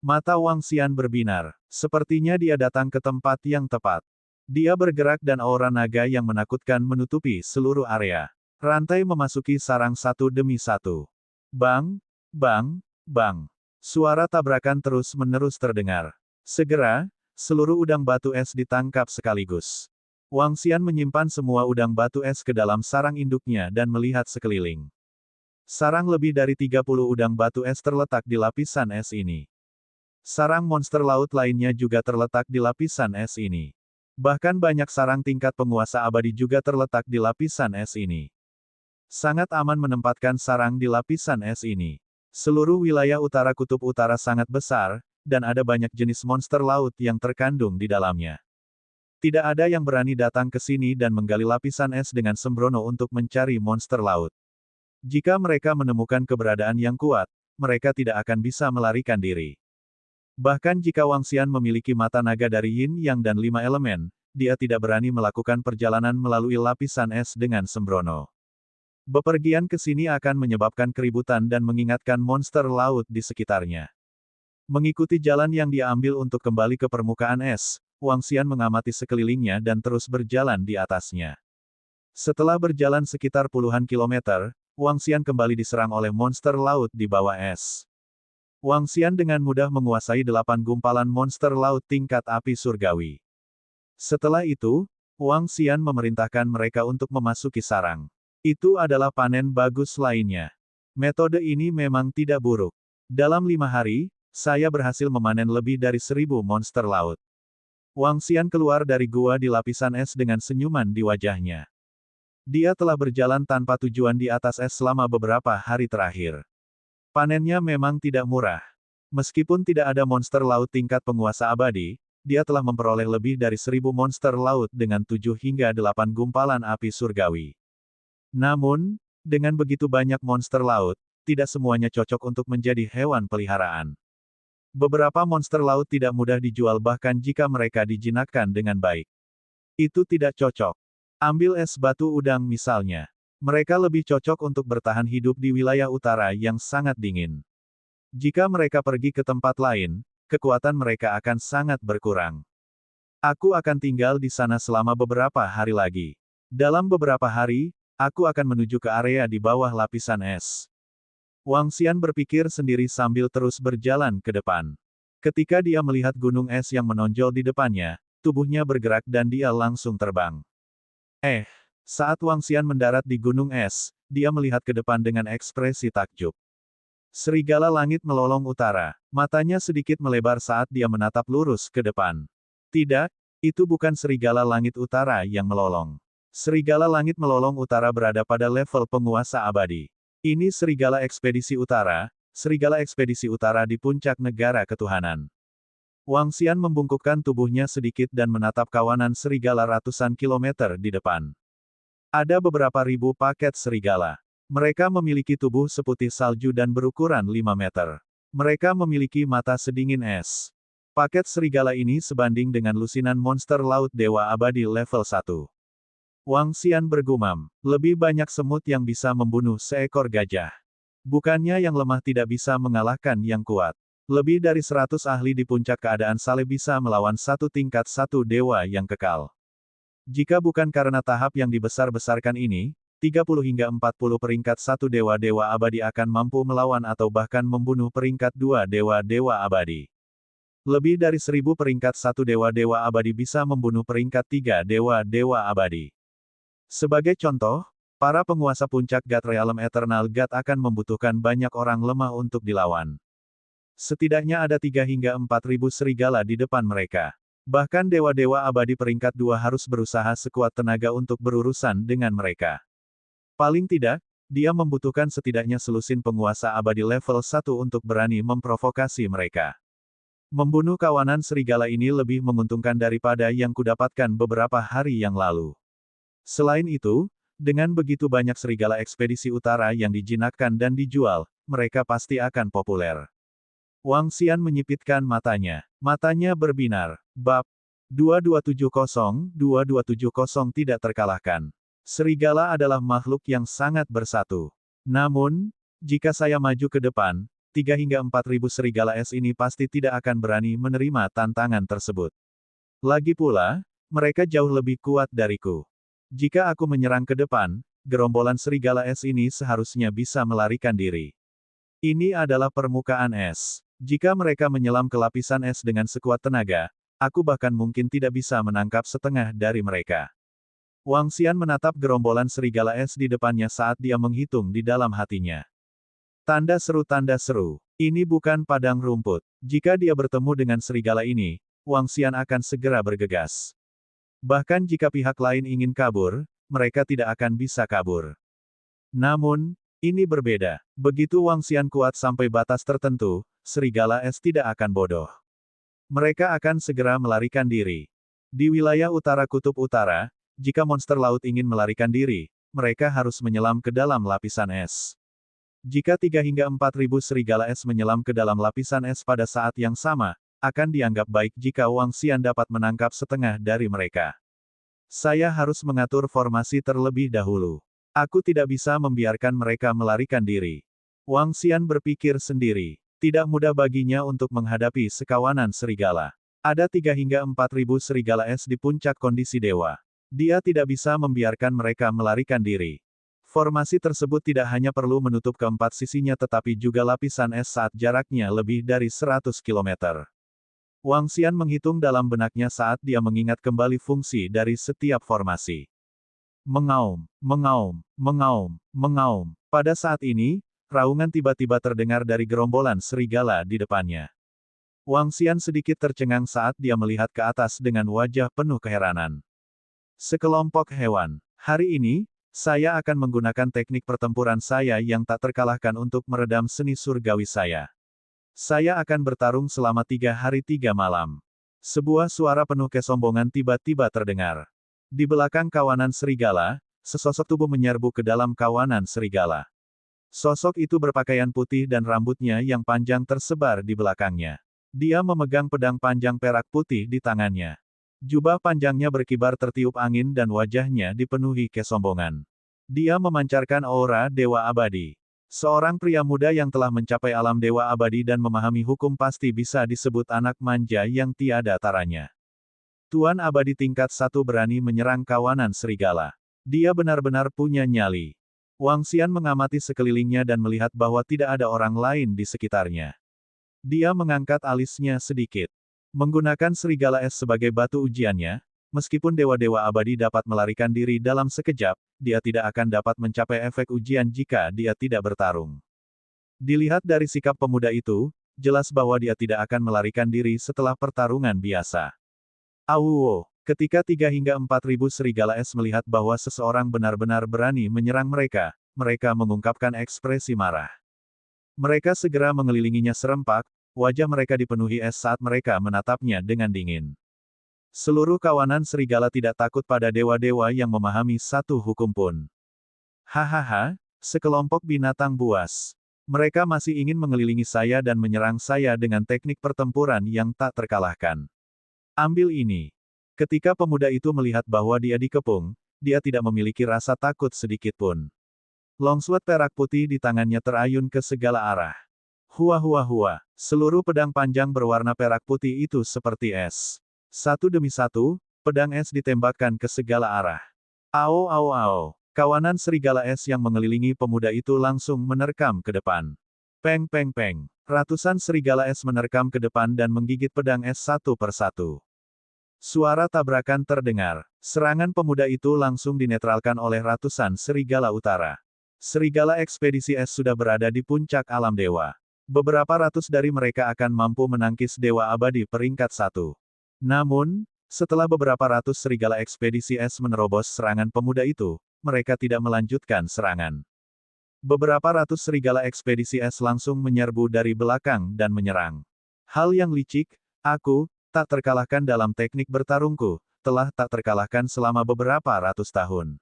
Mata Wang Xian berbinar. Sepertinya dia datang ke tempat yang tepat. Dia bergerak dan aura naga yang menakutkan menutupi seluruh area. Rantai memasuki sarang satu demi satu. Bang, bang, bang. Suara tabrakan terus-menerus terdengar. Segera, seluruh udang batu es ditangkap sekaligus. Wang Xian menyimpan semua udang batu es ke dalam sarang induknya dan melihat sekeliling. Sarang lebih dari 30 udang batu es terletak di lapisan es ini. Sarang monster laut lainnya juga terletak di lapisan es ini. Bahkan banyak sarang tingkat penguasa abadi juga terletak di lapisan es ini. Sangat aman menempatkan sarang di lapisan es ini. Seluruh wilayah utara kutub utara sangat besar, dan ada banyak jenis monster laut yang terkandung di dalamnya. Tidak ada yang berani datang ke sini dan menggali lapisan es dengan sembrono untuk mencari monster laut. Jika mereka menemukan keberadaan yang kuat, mereka tidak akan bisa melarikan diri. Bahkan jika Wang Xian memiliki mata naga dari Yin Yang dan 5 elemen, dia tidak berani melakukan perjalanan melalui lapisan es dengan sembrono. Bepergian ke sini akan menyebabkan keributan dan mengingatkan monster laut di sekitarnya. Mengikuti jalan yang dia ambil untuk kembali ke permukaan es, Wang Xian mengamati sekelilingnya dan terus berjalan di atasnya. Setelah berjalan sekitar puluhan kilometer, Wang Xian kembali diserang oleh monster laut di bawah es. Wang Xian dengan mudah menguasai 8 gumpalan monster laut tingkat api surgawi. Setelah itu, Wang Xian memerintahkan mereka untuk memasuki sarang. Itu adalah panen bagus lainnya. Metode ini memang tidak buruk. Dalam 5 hari, saya berhasil memanen lebih dari 1000 monster laut. Wang Xian keluar dari gua di lapisan es dengan senyuman di wajahnya. Dia telah berjalan tanpa tujuan di atas es selama beberapa hari terakhir. Panennya memang tidak murah. Meskipun tidak ada monster laut tingkat penguasa abadi, dia telah memperoleh lebih dari 1000 monster laut dengan 7 hingga 8 gumpalan api surgawi. Namun, dengan begitu banyak monster laut, tidak semuanya cocok untuk menjadi hewan peliharaan. Beberapa monster laut tidak mudah dijual bahkan jika mereka dijinakkan dengan baik. Itu tidak cocok. Ambil es batu udang misalnya. Mereka lebih cocok untuk bertahan hidup di wilayah utara yang sangat dingin. Jika mereka pergi ke tempat lain, kekuatan mereka akan sangat berkurang. Aku akan tinggal di sana selama beberapa hari lagi. Dalam beberapa hari, aku akan menuju ke area di bawah lapisan es. Wang Xian berpikir sendiri sambil terus berjalan ke depan. Ketika dia melihat gunung es yang menonjol di depannya, tubuhnya bergerak dan dia langsung terbang. Saat Wang Xian mendarat di gunung es, dia melihat ke depan dengan ekspresi takjub. Serigala langit melolong utara, matanya sedikit melebar saat dia menatap lurus ke depan. Tidak, itu bukan serigala langit utara yang melolong. Serigala langit melolong utara berada pada level penguasa abadi. Ini serigala ekspedisi utara di puncak negara ketuhanan. Wang Xian membungkukkan tubuhnya sedikit dan menatap kawanan serigala ratusan kilometer di depan. Ada beberapa ribu paket serigala. Mereka memiliki tubuh seputih salju dan berukuran 5 meter. Mereka memiliki mata sedingin es. Paket serigala ini sebanding dengan lusinan monster laut dewa abadi level 1. Wang Xian bergumam, lebih banyak semut yang bisa membunuh seekor gajah. Bukannya yang lemah tidak bisa mengalahkan yang kuat. Lebih dari 100 ahli di puncak keadaan saleh bisa melawan satu tingkat satu dewa yang kekal. Jika bukan karena tahap yang dibesar-besarkan ini, 30 hingga 40 peringkat satu dewa-dewa abadi akan mampu melawan atau bahkan membunuh peringkat 2 dewa-dewa abadi. Lebih dari 1000 peringkat satu dewa-dewa abadi bisa membunuh peringkat 3 dewa-dewa abadi. Sebagai contoh, para penguasa puncak God Realm Eternal God akan membutuhkan banyak orang lemah untuk dilawan. Setidaknya ada 3 hingga 4000 serigala di depan mereka. Bahkan dewa-dewa abadi peringkat 2 harus berusaha sekuat tenaga untuk berurusan dengan mereka. Paling tidak, dia membutuhkan setidaknya selusin penguasa abadi level 1 untuk berani memprovokasi mereka. Membunuh kawanan serigala ini lebih menguntungkan daripada yang kudapatkan beberapa hari yang lalu. Selain itu, dengan begitu banyak serigala ekspedisi utara yang dijinakkan dan dijual, mereka pasti akan populer. Wang Xian menyipitkan matanya. Matanya berbinar. Bab 2270 tidak terkalahkan. Serigala adalah makhluk yang sangat bersatu. Namun, jika saya maju ke depan, 3 hingga 4000 serigala es ini pasti tidak akan berani menerima tantangan tersebut. Lagi pula, mereka jauh lebih kuat dariku. Jika aku menyerang ke depan, gerombolan serigala es ini seharusnya bisa melarikan diri. Ini adalah permukaan es. Jika mereka menyelam ke lapisan es dengan sekuat tenaga, aku bahkan mungkin tidak bisa menangkap setengah dari mereka. Wang Xian menatap gerombolan serigala es di depannya saat dia menghitung di dalam hatinya. Tanda seru, ini bukan padang rumput. Jika dia bertemu dengan serigala ini, Wang Xian akan segera bergegas. Bahkan jika pihak lain ingin kabur, mereka tidak akan bisa kabur. Namun, ini berbeda. Begitu Wang Xian kuat sampai batas tertentu, serigala es tidak akan bodoh. Mereka akan segera melarikan diri. Di wilayah utara kutub utara, jika monster laut ingin melarikan diri, mereka harus menyelam ke dalam lapisan es. Jika 3 hingga 4.000 serigala es menyelam ke dalam lapisan es pada saat yang sama, akan dianggap baik jika Wang Xian dapat menangkap setengah dari mereka. Saya harus mengatur formasi terlebih dahulu. Aku tidak bisa membiarkan mereka melarikan diri. Wang Xian berpikir sendiri. Tidak mudah baginya untuk menghadapi sekawanan serigala. Ada 3 hingga 4.000 serigala es di puncak kondisi dewa. Dia tidak bisa membiarkan mereka melarikan diri. Formasi tersebut tidak hanya perlu menutup keempat sisinya tetapi juga lapisan es saat jaraknya lebih dari 100 km. Wang Xian menghitung dalam benaknya saat dia mengingat kembali fungsi dari setiap formasi. Mengaum, mengaum, mengaum, mengaum. Pada saat ini, raungan tiba-tiba terdengar dari gerombolan serigala di depannya. Wang Xian sedikit tercengang saat dia melihat ke atas dengan wajah penuh keheranan. Sekelompok hewan. Hari ini, saya akan menggunakan teknik pertempuran saya yang tak terkalahkan untuk meredam seni surgawi saya. Saya akan bertarung selama 3 hari 3 malam. Sebuah suara penuh kesombongan tiba-tiba terdengar. Di belakang kawanan serigala, sesosok tubuh menyerbu ke dalam kawanan serigala. Sosok itu berpakaian putih dan rambutnya yang panjang tersebar di belakangnya. Dia memegang pedang panjang perak putih di tangannya. Jubah panjangnya berkibar tertiup angin dan wajahnya dipenuhi kesombongan. Dia memancarkan aura dewa abadi. Seorang pria muda yang telah mencapai alam dewa abadi dan memahami hukum pasti bisa disebut anak manja yang tiada taranya. Tuan abadi tingkat 1 berani menyerang kawanan serigala. Dia benar-benar punya nyali. Wang Xian mengamati sekelilingnya dan melihat bahwa tidak ada orang lain di sekitarnya. Dia mengangkat alisnya sedikit. Menggunakan serigala es sebagai batu ujiannya, meskipun dewa-dewa abadi dapat melarikan diri dalam sekejap, dia tidak akan dapat mencapai efek ujian jika dia tidak bertarung. Dilihat dari sikap pemuda itu, jelas bahwa dia tidak akan melarikan diri setelah pertarungan biasa. Awuo, ketika 3 hingga 4.000 serigala es melihat bahwa seseorang benar-benar berani menyerang mereka, mereka mengungkapkan ekspresi marah. Mereka segera mengelilinginya serempak, wajah mereka dipenuhi es saat mereka menatapnya dengan dingin. Seluruh kawanan serigala tidak takut pada dewa-dewa yang memahami satu hukum pun. Hahaha, sekelompok binatang buas. Mereka masih ingin mengelilingi saya dan menyerang saya dengan teknik pertempuran yang tak terkalahkan. Ambil ini. Ketika pemuda itu melihat bahwa dia dikepung, dia tidak memiliki rasa takut sedikit pun. Longsword perak putih di tangannya terayun ke segala arah. Hua hua hua, seluruh pedang panjang berwarna perak putih itu seperti es. Satu demi satu, pedang es ditembakkan ke segala arah. Ao ao ao, kawanan serigala es yang mengelilingi pemuda itu langsung menerkam ke depan. Peng peng peng, ratusan serigala es menerkam ke depan dan menggigit pedang es satu persatu. Suara tabrakan terdengar, serangan pemuda itu langsung dinetralkan oleh ratusan serigala utara. Serigala ekspedisi es sudah berada di puncak alam dewa. Beberapa ratus dari mereka akan mampu menangkis Dewa Abadi peringkat 1. Namun, setelah beberapa ratus serigala ekspedisi es menerobos serangan pemuda itu, mereka tidak melanjutkan serangan. Beberapa ratus serigala ekspedisi es langsung menyerbu dari belakang dan menyerang. Hal yang licik, aku, tak terkalahkan dalam teknik bertarungku, telah tak terkalahkan selama beberapa ratus tahun.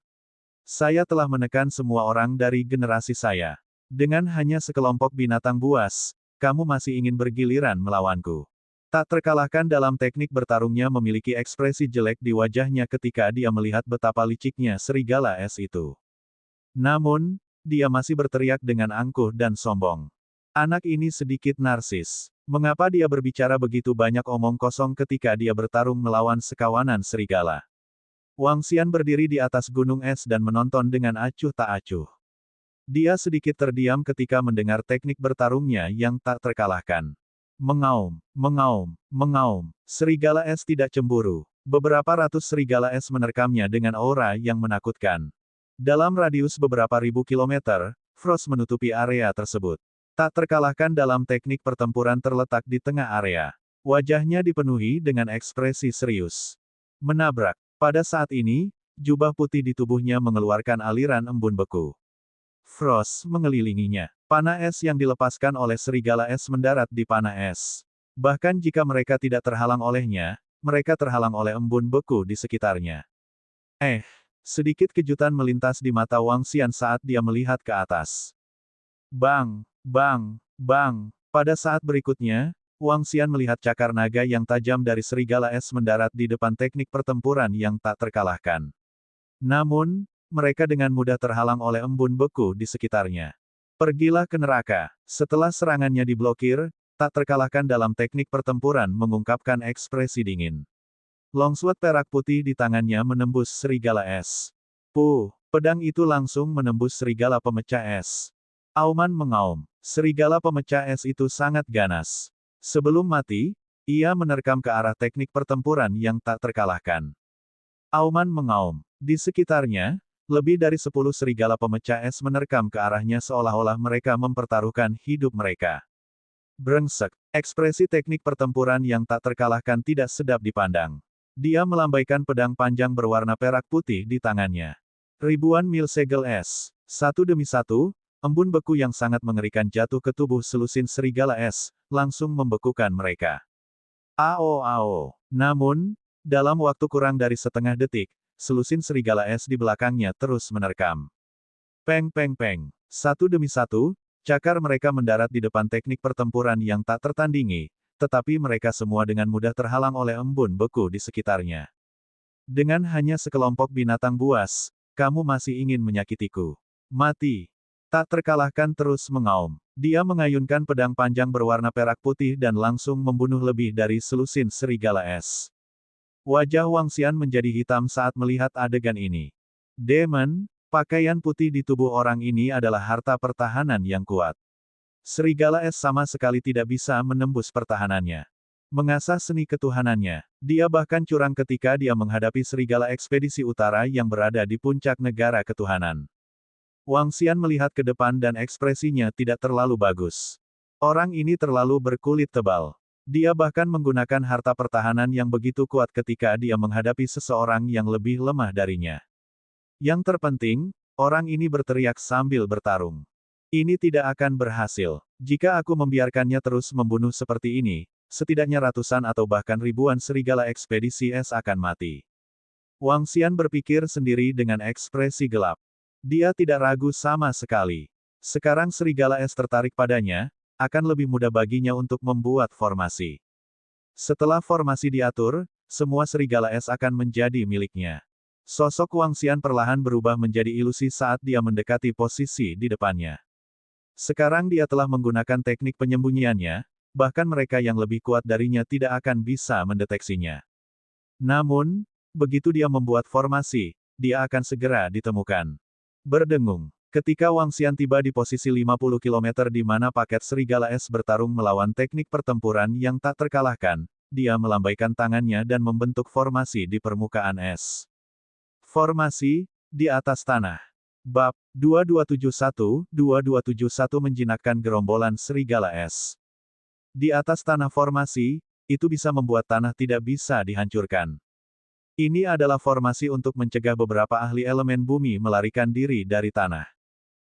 Saya telah menekan semua orang dari generasi saya. Dengan hanya sekelompok binatang buas, kamu masih ingin bergiliran melawanku. Tak terkalahkan dalam teknik bertarungnya memiliki ekspresi jelek di wajahnya ketika dia melihat betapa liciknya serigala es itu. Namun, dia masih berteriak dengan angkuh dan sombong. Anak ini sedikit narsis. Mengapa dia berbicara begitu banyak omong kosong ketika dia bertarung melawan sekawanan serigala? Wang Xian berdiri di atas gunung es dan menonton dengan acuh tak acuh. Dia sedikit terdiam ketika mendengar teknik bertarungnya yang tak terkalahkan. Mengaum, mengaum, mengaum. Serigala es tidak cemburu. Beberapa ratus serigala es menerkamnya dengan aura yang menakutkan. Dalam radius beberapa ribu kilometer, Frost menutupi area tersebut. Tak terkalahkan dalam teknik pertempuran terletak di tengah area. Wajahnya dipenuhi dengan ekspresi serius. Menabrak. Pada saat ini, jubah putih di tubuhnya mengeluarkan aliran embun beku. Frost mengelilinginya. Panah es yang dilepaskan oleh serigala es mendarat di panah es. Bahkan jika mereka tidak terhalang olehnya, mereka terhalang oleh embun beku di sekitarnya. Sedikit kejutan melintas di mata Wang Xian saat dia melihat ke atas. Bang, bang, bang. Pada saat berikutnya, Wang Xian melihat cakar naga yang tajam dari serigala es mendarat di depan teknik pertempuran yang tak terkalahkan. Namun, mereka dengan mudah terhalang oleh embun beku di sekitarnya. Pergilah ke neraka. Setelah serangannya diblokir, tak terkalahkan dalam teknik pertempuran mengungkapkan ekspresi dingin. Longsword perak putih di tangannya menembus serigala es. Pedang itu langsung menembus serigala pemecah es. Auman mengaum. Serigala pemecah es itu sangat ganas. Sebelum mati, ia menerkam ke arah teknik pertempuran yang tak terkalahkan. Auman mengaum. Di sekitarnya, lebih dari 10 serigala pemecah es menerkam ke arahnya seolah-olah mereka mempertaruhkan hidup mereka. Brengsek. Ekspresi teknik pertempuran yang tak terkalahkan tidak sedap dipandang. Dia melambaikan pedang panjang berwarna perak putih di tangannya. Ribuan mil segel es. Satu demi satu, embun beku yang sangat mengerikan jatuh ke tubuh selusin serigala es, langsung membekukan mereka. Ao. Namun, dalam waktu kurang dari setengah detik, selusin serigala es di belakangnya terus menerkam. Peng. Satu demi satu, cakar mereka mendarat di depan teknik pertempuran yang tak tertandingi, tetapi mereka semua dengan mudah terhalang oleh embun beku di sekitarnya. Dengan hanya sekelompok binatang buas, kamu masih ingin menyakitiku. Mati. Tak terkalahkan terus mengaum. Dia mengayunkan pedang panjang berwarna perak putih dan langsung membunuh lebih dari selusin serigala es. Wajah Wang Xian menjadi hitam saat melihat adegan ini. Demon, pakaian putih di tubuh orang ini adalah harta pertahanan yang kuat. Serigala es sama sekali tidak bisa menembus pertahanannya. Mengasah seni ketuhanannya, dia bahkan curang ketika dia menghadapi serigala ekspedisi utara yang berada di puncak negara ketuhanan. Wang Xian melihat ke depan dan ekspresinya tidak terlalu bagus. Orang ini terlalu berkulit tebal. Dia bahkan menggunakan harta pertahanan yang begitu kuat ketika dia menghadapi seseorang yang lebih lemah darinya. Yang terpenting, orang ini berteriak sambil bertarung. Ini tidak akan berhasil. Jika aku membiarkannya terus membunuh seperti ini, setidaknya ratusan atau bahkan ribuan serigala ekspedisi es akan mati. Wang Xian berpikir sendiri dengan ekspresi gelap. Dia tidak ragu sama sekali. Sekarang serigala es tertarik padanya, akan lebih mudah baginya untuk membuat formasi. Setelah formasi diatur, semua serigala es akan menjadi miliknya. Sosok Wang Xian perlahan berubah menjadi ilusi saat dia mendekati posisi di depannya. Sekarang dia telah menggunakan teknik penyembunyiannya, bahkan mereka yang lebih kuat darinya tidak akan bisa mendeteksinya. Namun, begitu dia membuat formasi, dia akan segera ditemukan. Berdengung. Ketika Wang Xian tiba di posisi 50 km di mana paket serigala es bertarung melawan teknik pertempuran yang tak terkalahkan, dia melambaikan tangannya dan membentuk formasi di permukaan es. Formasi, di atas tanah. Bab 2271 menjinakkan gerombolan serigala es. Di atas tanah formasi, itu bisa membuat tanah tidak bisa dihancurkan. Ini adalah formasi untuk mencegah beberapa ahli elemen bumi melarikan diri dari tanah.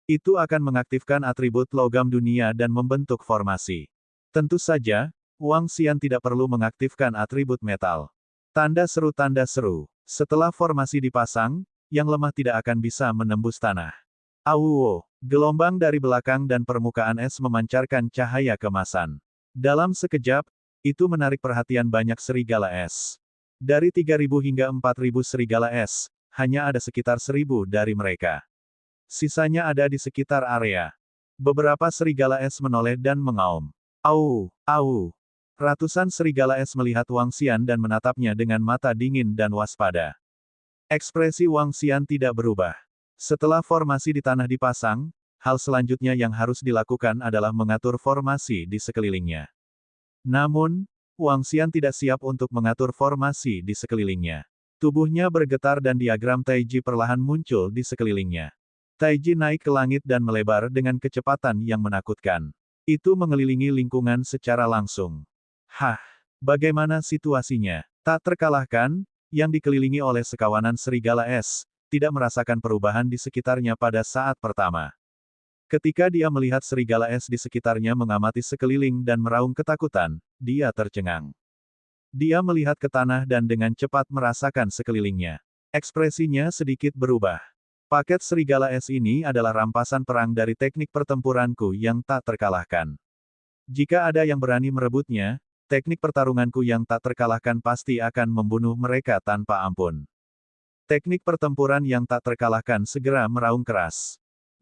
Itu akan mengaktifkan atribut logam dunia dan membentuk formasi. Tentu saja, Wang Xian tidak perlu mengaktifkan atribut metal. Tanda seru. Setelah formasi dipasang, yang lemah tidak akan bisa menembus tanah. Awuo, gelombang dari belakang dan permukaan es memancarkan cahaya kemasan. Dalam sekejap, itu menarik perhatian banyak serigala es. Dari 3.000 hingga 4.000 serigala es, hanya ada sekitar 1.000 dari mereka. Sisanya ada di sekitar area. Beberapa serigala es menoleh dan mengaum. Au. Ratusan serigala es melihat Wang Xian dan menatapnya dengan mata dingin dan waspada. Ekspresi Wang Xian tidak berubah. Setelah formasi di tanah dipasang, hal selanjutnya yang harus dilakukan adalah mengatur formasi di sekelilingnya. Namun, Wang Xian tidak siap untuk mengatur formasi di sekelilingnya. Tubuhnya bergetar dan diagram Taiji perlahan muncul di sekelilingnya. Taiji naik ke langit dan melebar dengan kecepatan yang menakutkan. Itu mengelilingi lingkungan secara langsung. Bagaimana situasinya? Tak terkalahkan, yang dikelilingi oleh sekawanan serigala es, tidak merasakan perubahan di sekitarnya pada saat pertama. Ketika dia melihat serigala es di sekitarnya mengamati sekeliling dan meraung ketakutan, dia tercengang. Dia melihat ke tanah dan dengan cepat merasakan sekelilingnya. Ekspresinya sedikit berubah. Paket serigala es ini adalah rampasan perang dari teknik pertempuranku yang tak terkalahkan. Jika ada yang berani merebutnya, teknik pertarunganku yang tak terkalahkan pasti akan membunuh mereka tanpa ampun. Teknik pertempuran yang tak terkalahkan segera meraung keras.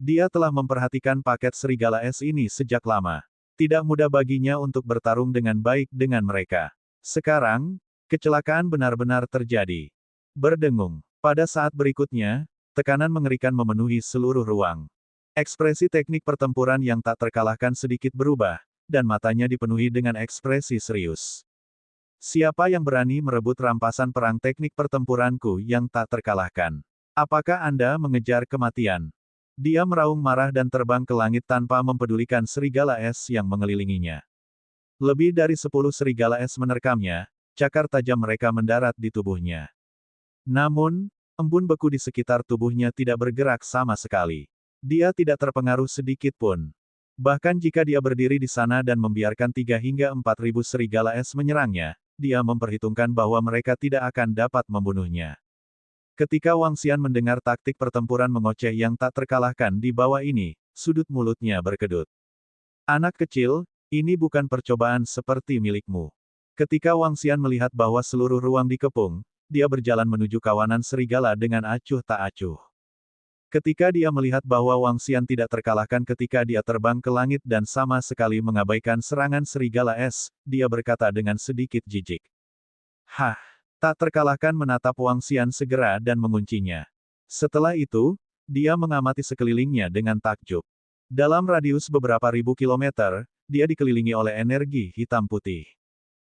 Dia telah memperhatikan paket serigala es ini sejak lama. Tidak mudah baginya untuk bertarung dengan baik dengan mereka. Sekarang, kecelakaan benar-benar terjadi. Berdengung. Pada saat berikutnya, tekanan mengerikan memenuhi seluruh ruang. Ekspresi teknik pertempuran yang tak terkalahkan sedikit berubah, dan matanya dipenuhi dengan ekspresi serius. Siapa yang berani merebut rampasan perang teknik pertempuranku yang tak terkalahkan? Apakah Anda mengejar kematian? Dia meraung marah dan terbang ke langit tanpa mempedulikan serigala es yang mengelilinginya. Lebih dari 10 serigala es menerkamnya, cakar tajam mereka mendarat di tubuhnya. Namun, embun beku di sekitar tubuhnya tidak bergerak sama sekali. Dia tidak terpengaruh sedikit pun. Bahkan jika dia berdiri di sana dan membiarkan 3 hingga 4.000 serigala es menyerangnya, dia memperhitungkan bahwa mereka tidak akan dapat membunuhnya. Ketika Wang Xian mendengar taktik pertempuran mengoceh yang tak terkalahkan di bawah ini, sudut mulutnya berkedut. Anak kecil, ini bukan percobaan seperti milikmu. Ketika Wang Xian melihat bahwa seluruh ruang dikepung, dia berjalan menuju kawanan serigala dengan acuh tak acuh. Ketika dia melihat bahwa Wang Xian tidak terkalahkan ketika dia terbang ke langit dan sama sekali mengabaikan serangan serigala es, dia berkata dengan sedikit jijik. Hah! Tak terkalahkan menatap Wang Xian segera dan menguncinya. Setelah itu, dia mengamati sekelilingnya dengan takjub. Dalam radius beberapa ribu kilometer, dia dikelilingi oleh energi hitam putih.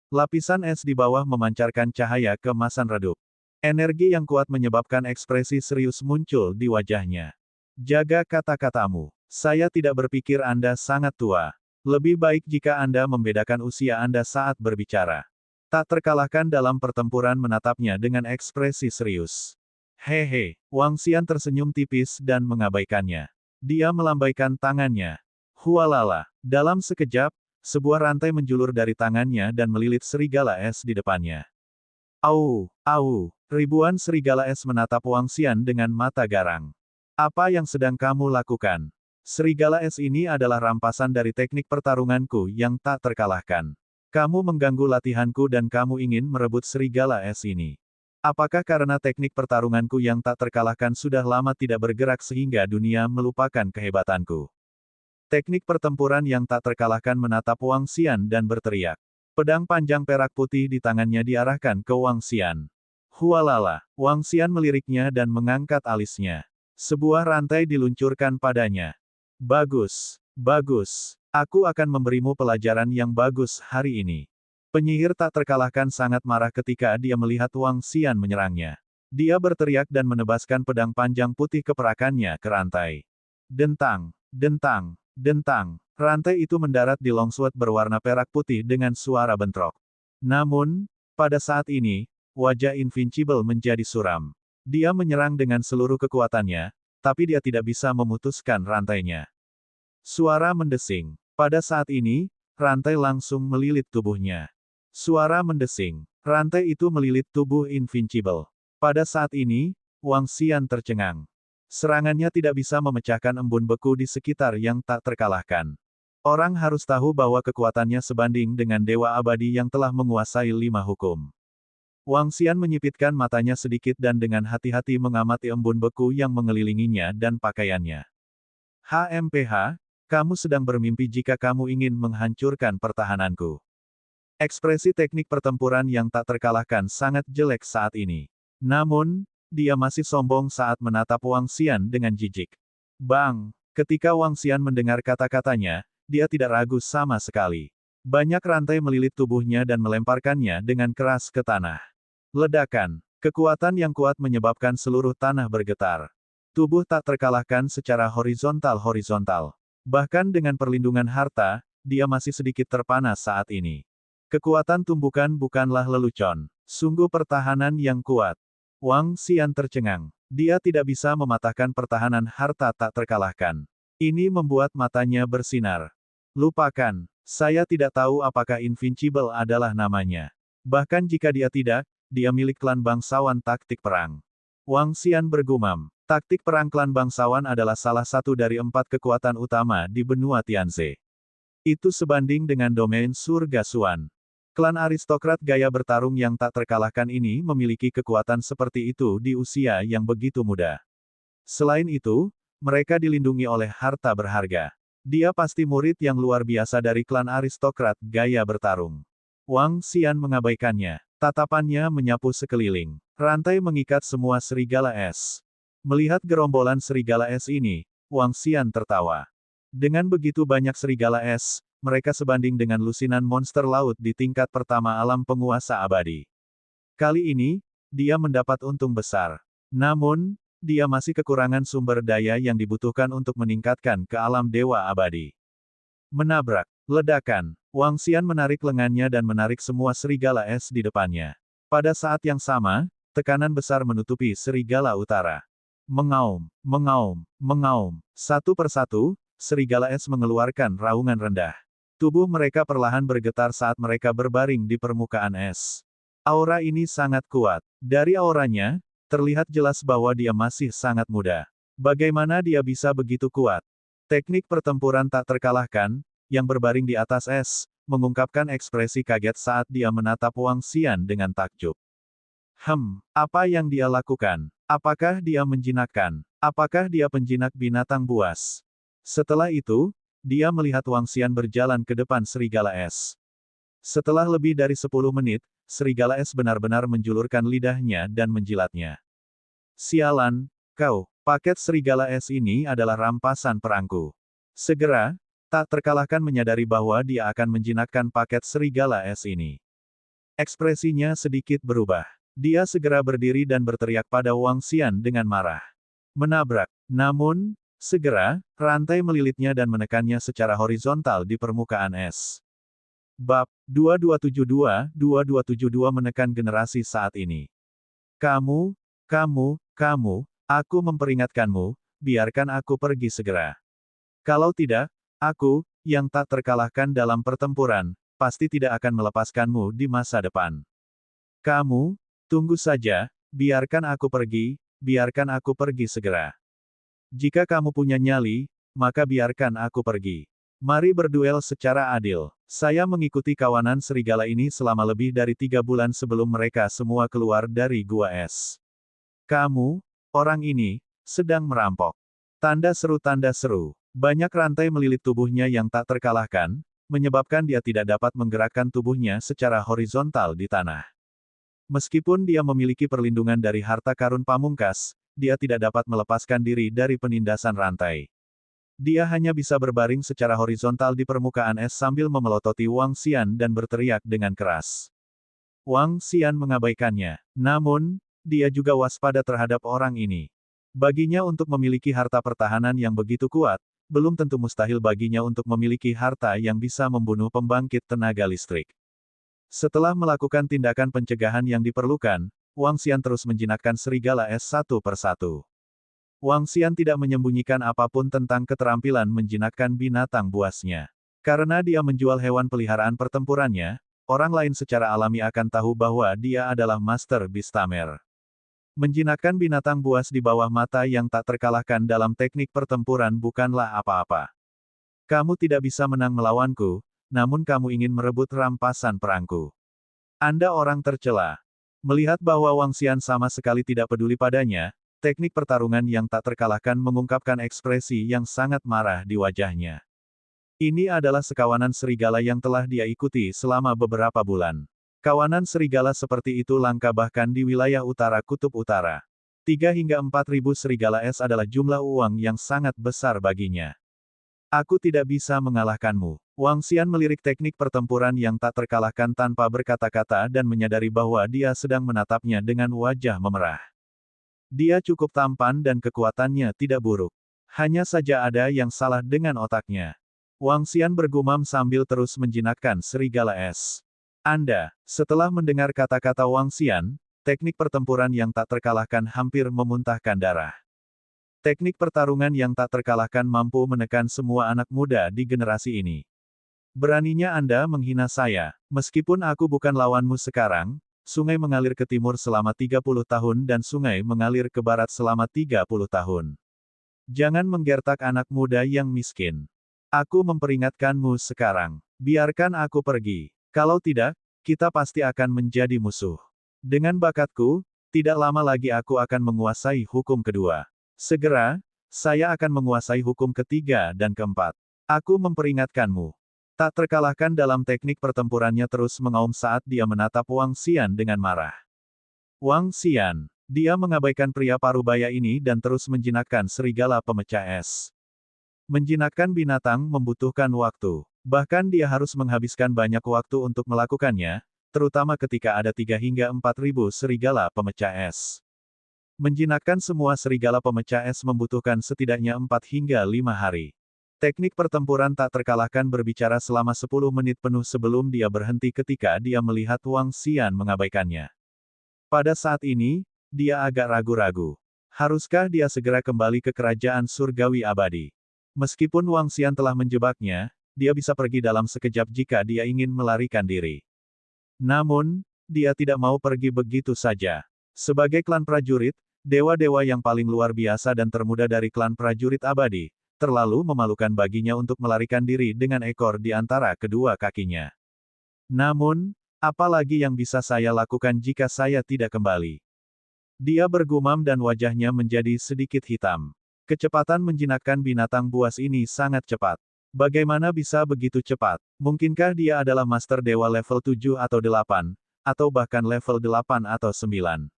Lapisan es di bawah memancarkan cahaya keemasan redup. Energi yang kuat menyebabkan ekspresi serius muncul di wajahnya. Jaga kata-katamu. Saya tidak berpikir Anda sangat tua. Lebih baik jika Anda membedakan usia Anda saat berbicara. Tak terkalahkan dalam pertempuran menatapnya dengan ekspresi serius. Hehe, Wang Xian tersenyum tipis dan mengabaikannya. Dia melambaikan tangannya. Hualala, dalam sekejap, sebuah rantai menjulur dari tangannya dan melilit serigala es di depannya. Au, au, ribuan serigala es menatap Wang Xian dengan mata garang. Apa yang sedang kamu lakukan? Serigala es ini adalah rampasan dari teknik pertarunganku yang tak terkalahkan. Kamu mengganggu latihanku dan kamu ingin merebut serigala es ini. Apakah karena teknik pertarunganku yang tak terkalahkan sudah lama tidak bergerak sehingga dunia melupakan kehebatanku? Teknik pertempuran yang tak terkalahkan menatap Wang Xian dan berteriak. Pedang panjang perak putih di tangannya diarahkan ke Wang Xian. Hualala, Wang Xian meliriknya dan mengangkat alisnya. Sebuah rantai diluncurkan padanya. Bagus, bagus. Aku akan memberimu pelajaran yang bagus hari ini. Penyihir tak terkalahkan sangat marah ketika dia melihat Wang Xian menyerangnya. Dia berteriak dan menebaskan pedang panjang putih keperakannya ke rantai. Dentang, dentang, dentang. Rantai itu mendarat di longsword berwarna perak putih dengan suara bentrok. Namun, pada saat ini, wajah Invincible menjadi suram. Dia menyerang dengan seluruh kekuatannya, tapi dia tidak bisa memutuskan rantainya. Suara mendesing. Pada saat ini, rantai langsung melilit tubuhnya. Suara mendesing. Rantai itu melilit tubuh Invincible. Pada saat ini, Wang Xian tercengang. Serangannya tidak bisa memecahkan embun beku di sekitar yang tak terkalahkan. Orang harus tahu bahwa kekuatannya sebanding dengan Dewa Abadi yang telah menguasai 5 hukum. Wang Xian menyipitkan matanya sedikit dan dengan hati-hati mengamati embun beku yang mengelilinginya dan pakaiannya. HMPH, kamu sedang bermimpi jika kamu ingin menghancurkan pertahananku. Ekspresi teknik pertempuran yang tak terkalahkan sangat jelek saat ini. Namun, dia masih sombong saat menatap Wang Xian dengan jijik. Bang! Ketika Wang Xian mendengar kata-katanya, dia tidak ragu sama sekali. Banyak rantai melilit tubuhnya dan melemparkannya dengan keras ke tanah. Ledakan. Kekuatan yang kuat menyebabkan seluruh tanah bergetar. Tubuh tak terkalahkan secara horizontal-horizontal. Bahkan dengan perlindungan harta, dia masih sedikit terpanas saat ini. Kekuatan tumbukan bukanlah lelucon. Sungguh pertahanan yang kuat. Wang Xian tercengang. Dia tidak bisa mematahkan pertahanan harta tak terkalahkan. Ini membuat matanya bersinar. Lupakan, saya tidak tahu apakah Invincible adalah namanya. Bahkan jika dia tidak, dia milik klan bangsawan taktik perang. Wang Xian bergumam, taktik perang klan bangsawan adalah salah satu dari 4 kekuatan utama di benua Tianze. Itu sebanding dengan domain surga Xuan. Klan aristokrat gaya bertarung yang tak terkalahkan ini memiliki kekuatan seperti itu di usia yang begitu muda. Selain itu, mereka dilindungi oleh harta berharga. Dia pasti murid yang luar biasa dari klan aristokrat gaya bertarung. Wang Xian mengabaikannya. Tatapannya menyapu sekeliling. Rantai mengikat semua serigala es. Melihat gerombolan serigala es ini, Wang Xian tertawa. Dengan begitu banyak serigala es, mereka sebanding dengan lusinan monster laut di tingkat pertama alam penguasa abadi. Kali ini, dia mendapat untung besar. Namun, dia masih kekurangan sumber daya yang dibutuhkan untuk meningkatkan ke alam dewa abadi. Menabrak. Ledakan. Wang Xian menarik lengannya dan menarik semua serigala es di depannya. Pada saat yang sama, tekanan besar menutupi serigala utara. Mengaum, mengaum, mengaum. Satu persatu, serigala es mengeluarkan raungan rendah. Tubuh mereka perlahan bergetar saat mereka berbaring di permukaan es. Aura ini sangat kuat. Dari auranya, terlihat jelas bahwa dia masih sangat muda. Bagaimana dia bisa begitu kuat? Teknik pertempuran tak terkalahkan, yang berbaring di atas es, mengungkapkan ekspresi kaget saat dia menatap Wang Xian dengan takjub. Apa yang dia lakukan? Apakah dia menjinakkan? Apakah dia penjinak binatang buas? Setelah itu, dia melihat Wang Xian berjalan ke depan serigala es. Setelah lebih dari 10 menit, serigala es benar-benar menjulurkan lidahnya dan menjilatnya. Sialan, kau, paket serigala es ini adalah rampasan perangku. Segera, tak terkalahkan menyadari bahwa dia akan menjinakkan paket serigala es ini. Ekspresinya sedikit berubah. Dia segera berdiri dan berteriak pada Wang Xian dengan marah. Menabrak. Namun, segera, rantai melilitnya dan menekannya secara horizontal di permukaan es. Bab 2272 menekan generasi saat ini. Kamu, aku memperingatkanmu, biarkan aku pergi segera. Kalau tidak, aku, yang tak terkalahkan dalam pertempuran, pasti tidak akan melepaskanmu di masa depan. Kamu, tunggu saja, biarkan aku pergi segera. Jika kamu punya nyali, maka biarkan aku pergi. Mari berduel secara adil. Saya mengikuti kawanan serigala ini selama lebih dari 3 bulan sebelum mereka semua keluar dari gua es. Kamu, orang ini, sedang merampok. Tanda seru. Banyak rantai melilit tubuhnya yang tak terkalahkan, menyebabkan dia tidak dapat menggerakkan tubuhnya secara horizontal di tanah. Meskipun dia memiliki perlindungan dari harta karun pamungkas, dia tidak dapat melepaskan diri dari penindasan rantai. Dia hanya bisa berbaring secara horizontal di permukaan es sambil memelototi Wang Xian dan berteriak dengan keras. Wang Xian mengabaikannya. Namun, dia juga waspada terhadap orang ini. Baginya untuk memiliki harta pertahanan yang begitu kuat, belum tentu mustahil baginya untuk memiliki harta yang bisa membunuh pembangkit tenaga listrik. Setelah melakukan tindakan pencegahan yang diperlukan, Wang Xian terus menjinakkan serigala es satu persatu. Wang Xian tidak menyembunyikan apapun tentang keterampilan menjinakkan binatang buasnya. Karena dia menjual hewan peliharaan pertempurannya, orang lain secara alami akan tahu bahwa dia adalah Master Beastamer. Menjinakkan binatang buas di bawah mata yang tak terkalahkan dalam teknik pertempuran bukanlah apa-apa. Kamu tidak bisa menang melawanku, namun kamu ingin merebut rampasan perangku. Anda orang tercela. Melihat bahwa Wang Xian sama sekali tidak peduli padanya, teknik pertarungan yang tak terkalahkan mengungkapkan ekspresi yang sangat marah di wajahnya. Ini adalah sekawanan serigala yang telah dia ikuti selama beberapa bulan. Kawanan serigala seperti itu langka bahkan di wilayah utara Kutub Utara. 3 hingga 4 ribu serigala es adalah jumlah uang yang sangat besar baginya. Aku tidak bisa mengalahkanmu. Wang Xian melirik teknik pertempuran yang tak terkalahkan tanpa berkata-kata dan menyadari bahwa dia sedang menatapnya dengan wajah memerah. Dia cukup tampan dan kekuatannya tidak buruk. Hanya saja ada yang salah dengan otaknya. Wang Xian bergumam sambil terus menjinakkan serigala es. Setelah mendengar kata-kata Wang Xian, teknik pertempuran yang tak terkalahkan hampir memuntahkan darah. Teknik pertarungan yang tak terkalahkan mampu menekan semua anak muda di generasi ini. Beraninya Anda menghina saya. Meskipun aku bukan lawanmu sekarang, sungai mengalir ke timur selama 30 tahun dan sungai mengalir ke barat selama 30 tahun. Jangan menggertak anak muda yang miskin. Aku memperingatkanmu sekarang. Biarkan aku pergi. Kalau tidak, kita pasti akan menjadi musuh. Dengan bakatku, tidak lama lagi aku akan menguasai hukum kedua. Segera, saya akan menguasai hukum ketiga dan keempat. Aku memperingatkanmu. Tak terkalahkan dalam teknik pertempurannya terus mengaum saat dia menatap Wang Xian dengan marah. Wang Xian. Dia mengabaikan pria parubaya ini dan terus menjinakkan serigala pemecah es. Menjinakkan binatang membutuhkan waktu. Bahkan dia harus menghabiskan banyak waktu untuk melakukannya, terutama ketika ada 3 hingga 4.000 serigala pemecah es. Menjinakkan semua serigala pemecah es membutuhkan setidaknya 4 hingga 5 hari. Teknik pertempuran tak terkalahkan berbicara selama 10 menit penuh sebelum dia berhenti ketika dia melihat Wang Xian mengabaikannya. Pada saat ini, dia agak ragu-ragu. Haruskah dia segera kembali ke kerajaan surgawi abadi? Meskipun Wang Xian telah menjebaknya, dia bisa pergi dalam sekejap jika dia ingin melarikan diri. Namun, dia tidak mau pergi begitu saja. Sebagai klan prajurit, dewa-dewa yang paling luar biasa dan termuda dari klan prajurit abadi, terlalu memalukan baginya untuk melarikan diri dengan ekor di antara kedua kakinya. Namun, apa lagi yang bisa saya lakukan jika saya tidak kembali? Dia bergumam dan wajahnya menjadi sedikit hitam. Kecepatan menjinakkan binatang buas ini sangat cepat. Bagaimana bisa begitu cepat? Mungkinkah dia adalah master dewa level 7 atau 8, atau bahkan level 8 atau 9?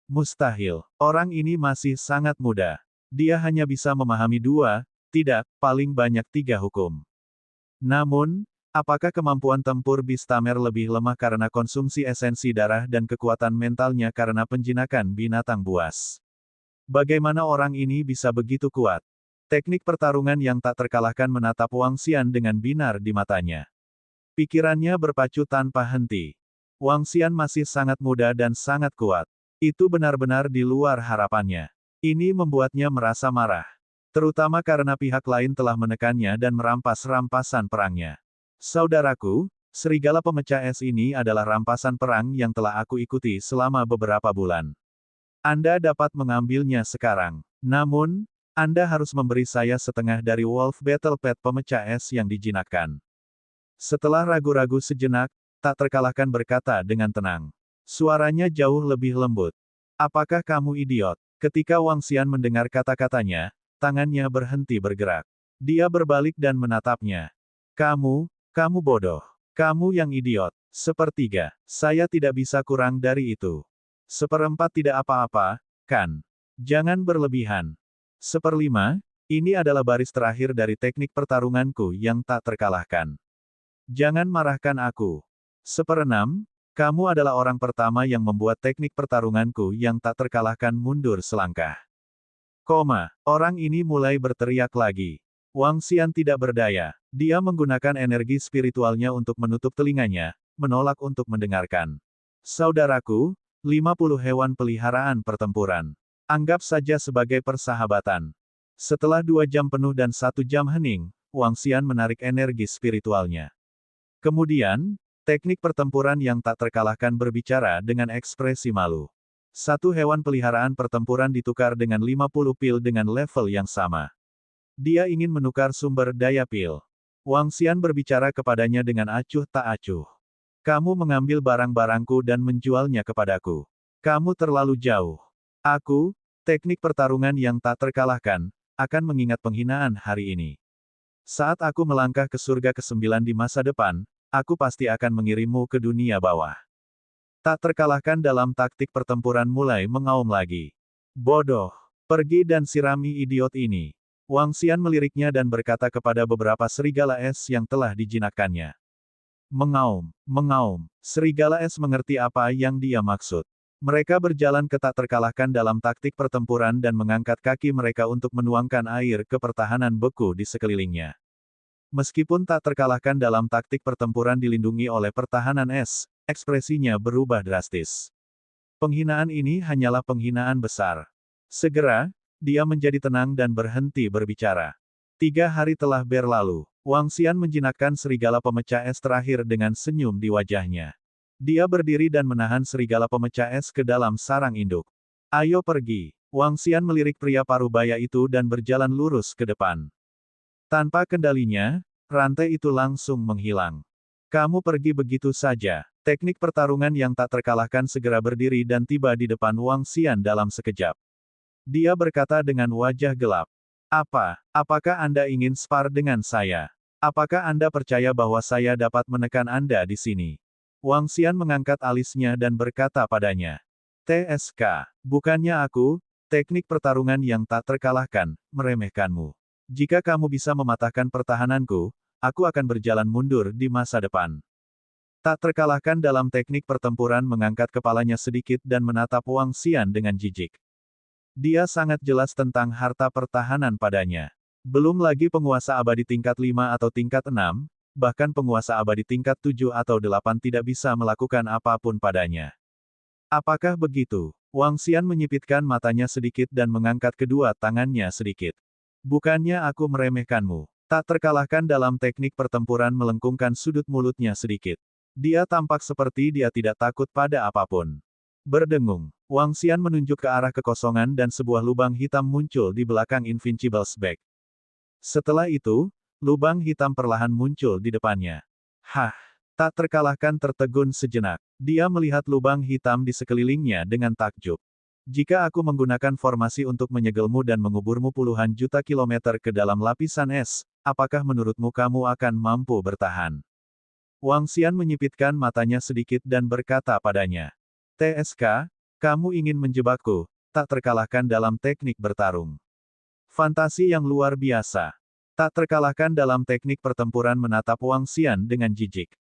Mustahil. Orang ini masih sangat muda. Dia hanya bisa memahami 2, tidak, paling banyak 3 hukum. Namun, apakah kemampuan tempur Bistamer lebih lemah karena konsumsi esensi darah dan kekuatan mentalnya karena penjinakan binatang buas? Bagaimana orang ini bisa begitu kuat? Teknik pertarungan yang tak terkalahkan menatap Wang Xian dengan binar di matanya. Pikirannya berpacu tanpa henti. Wang Xian masih sangat muda dan sangat kuat. Itu benar-benar di luar harapannya. Ini membuatnya merasa marah. Terutama karena pihak lain telah menekannya dan merampas rampasan perangnya. Saudaraku, serigala pemecah es ini adalah rampasan perang yang telah aku ikuti selama beberapa bulan. Anda dapat mengambilnya sekarang. Namun, Anda harus memberi saya setengah dari Wolf Battle Pet pemecah es yang dijinakkan. Setelah ragu-ragu sejenak, tak terkalahkan berkata dengan tenang. Suaranya jauh lebih lembut. Apakah kamu idiot? Ketika Wang Xian mendengar kata-katanya, tangannya berhenti bergerak. Dia berbalik dan menatapnya. Kamu bodoh. Kamu yang idiot. Sepertiga. Saya tidak bisa kurang dari itu. Seperempat tidak apa-apa, kan? Jangan berlebihan. Seperlima, ini adalah baris terakhir dari teknik pertarunganku yang tak terkalahkan. Jangan marahkan aku. Seperenam, kamu adalah orang pertama yang membuat teknik pertarunganku yang tak terkalahkan mundur selangkah. Orang ini mulai berteriak lagi. Wang Xian tidak berdaya. Dia menggunakan energi spiritualnya untuk menutup telinganya, menolak untuk mendengarkan. Saudaraku, 50 hewan peliharaan pertempuran. Anggap saja sebagai persahabatan. Setelah 2 jam penuh dan 1 jam hening, Wang Xian menarik energi spiritualnya. Kemudian, teknik pertempuran yang tak terkalahkan berbicara dengan ekspresi malu. 1 hewan peliharaan pertempuran ditukar dengan 50 pil dengan level yang sama. Dia ingin menukar sumber daya pil. Wang Xian berbicara kepadanya dengan acuh tak acuh. Kamu mengambil barang-barangku dan menjualnya kepadaku. Kamu terlalu jauh. Aku, teknik pertarungan yang tak terkalahkan, akan mengingat penghinaan hari ini. Saat aku melangkah ke surga ke-9 di masa depan, aku pasti akan mengirimmu ke dunia bawah. Tak terkalahkan dalam taktik pertempuran mulai mengaum lagi. Bodoh. Pergi dan sirami idiot ini. Wang Xian meliriknya dan berkata kepada beberapa serigala es yang telah dijinakkannya. Mengaum. Serigala es mengerti apa yang dia maksud. Mereka berjalan ke tak terkalahkan dalam taktik pertempuran dan mengangkat kaki mereka untuk menuangkan air ke pertahanan beku di sekelilingnya. Meskipun tak terkalahkan dalam taktik pertempuran dilindungi oleh pertahanan es, ekspresinya berubah drastis. Penghinaan ini hanyalah penghinaan besar. Segera, dia menjadi tenang dan berhenti berbicara. 3 hari telah berlalu. Wang Xian menjinakkan serigala pemecah es terakhir dengan senyum di wajahnya. Dia berdiri dan menahan serigala pemecah es ke dalam sarang induk. Ayo pergi. Wang Xian melirik pria parubaya itu dan berjalan lurus ke depan. Tanpa kendalinya, rantai itu langsung menghilang. Kamu pergi begitu saja. Teknik pertarungan yang tak terkalahkan segera berdiri dan tiba di depan Wang Xian dalam sekejap. Dia berkata dengan wajah gelap. Apakah Anda ingin spar dengan saya? Apakah Anda percaya bahwa saya dapat menekan Anda di sini? Wang Xian mengangkat alisnya dan berkata padanya. TSK, bukannya aku, teknik pertarungan yang tak terkalahkan, meremehkanmu. Jika kamu bisa mematahkan pertahananku, aku akan berjalan mundur di masa depan. Tak terkalahkan dalam teknik pertempuran mengangkat kepalanya sedikit dan menatap Wang Xian dengan jijik. Dia sangat jelas tentang harta pertahanan padanya. Belum lagi penguasa abadi tingkat 5 atau tingkat 6, bahkan penguasa abadi tingkat 7 atau 8 tidak bisa melakukan apapun padanya. Apakah begitu? Wang Xian menyipitkan matanya sedikit dan mengangkat kedua tangannya sedikit. Bukannya aku meremehkanmu. Tak terkalahkan dalam teknik pertempuran melengkungkan sudut mulutnya sedikit. Dia tampak seperti dia tidak takut pada apapun. Berdengung, Wang Xian menunjuk ke arah kekosongan dan sebuah lubang hitam muncul di belakang Invincible's back. Setelah itu, lubang hitam perlahan muncul di depannya. Hah! Tak terkalahkan tertegun sejenak. Dia melihat lubang hitam di sekelilingnya dengan takjub. Jika aku menggunakan formasi untuk menyegelmu dan menguburmu puluhan juta kilometer ke dalam lapisan es, apakah menurutmu kamu akan mampu bertahan? Wang Xian menyipitkan matanya sedikit dan berkata padanya. TSK, kamu ingin menjebakku, tak terkalahkan dalam teknik bertarung. Fantasi yang luar biasa. Tak terkalahkan dalam teknik pertempuran menatap Wang Xian dengan jijik.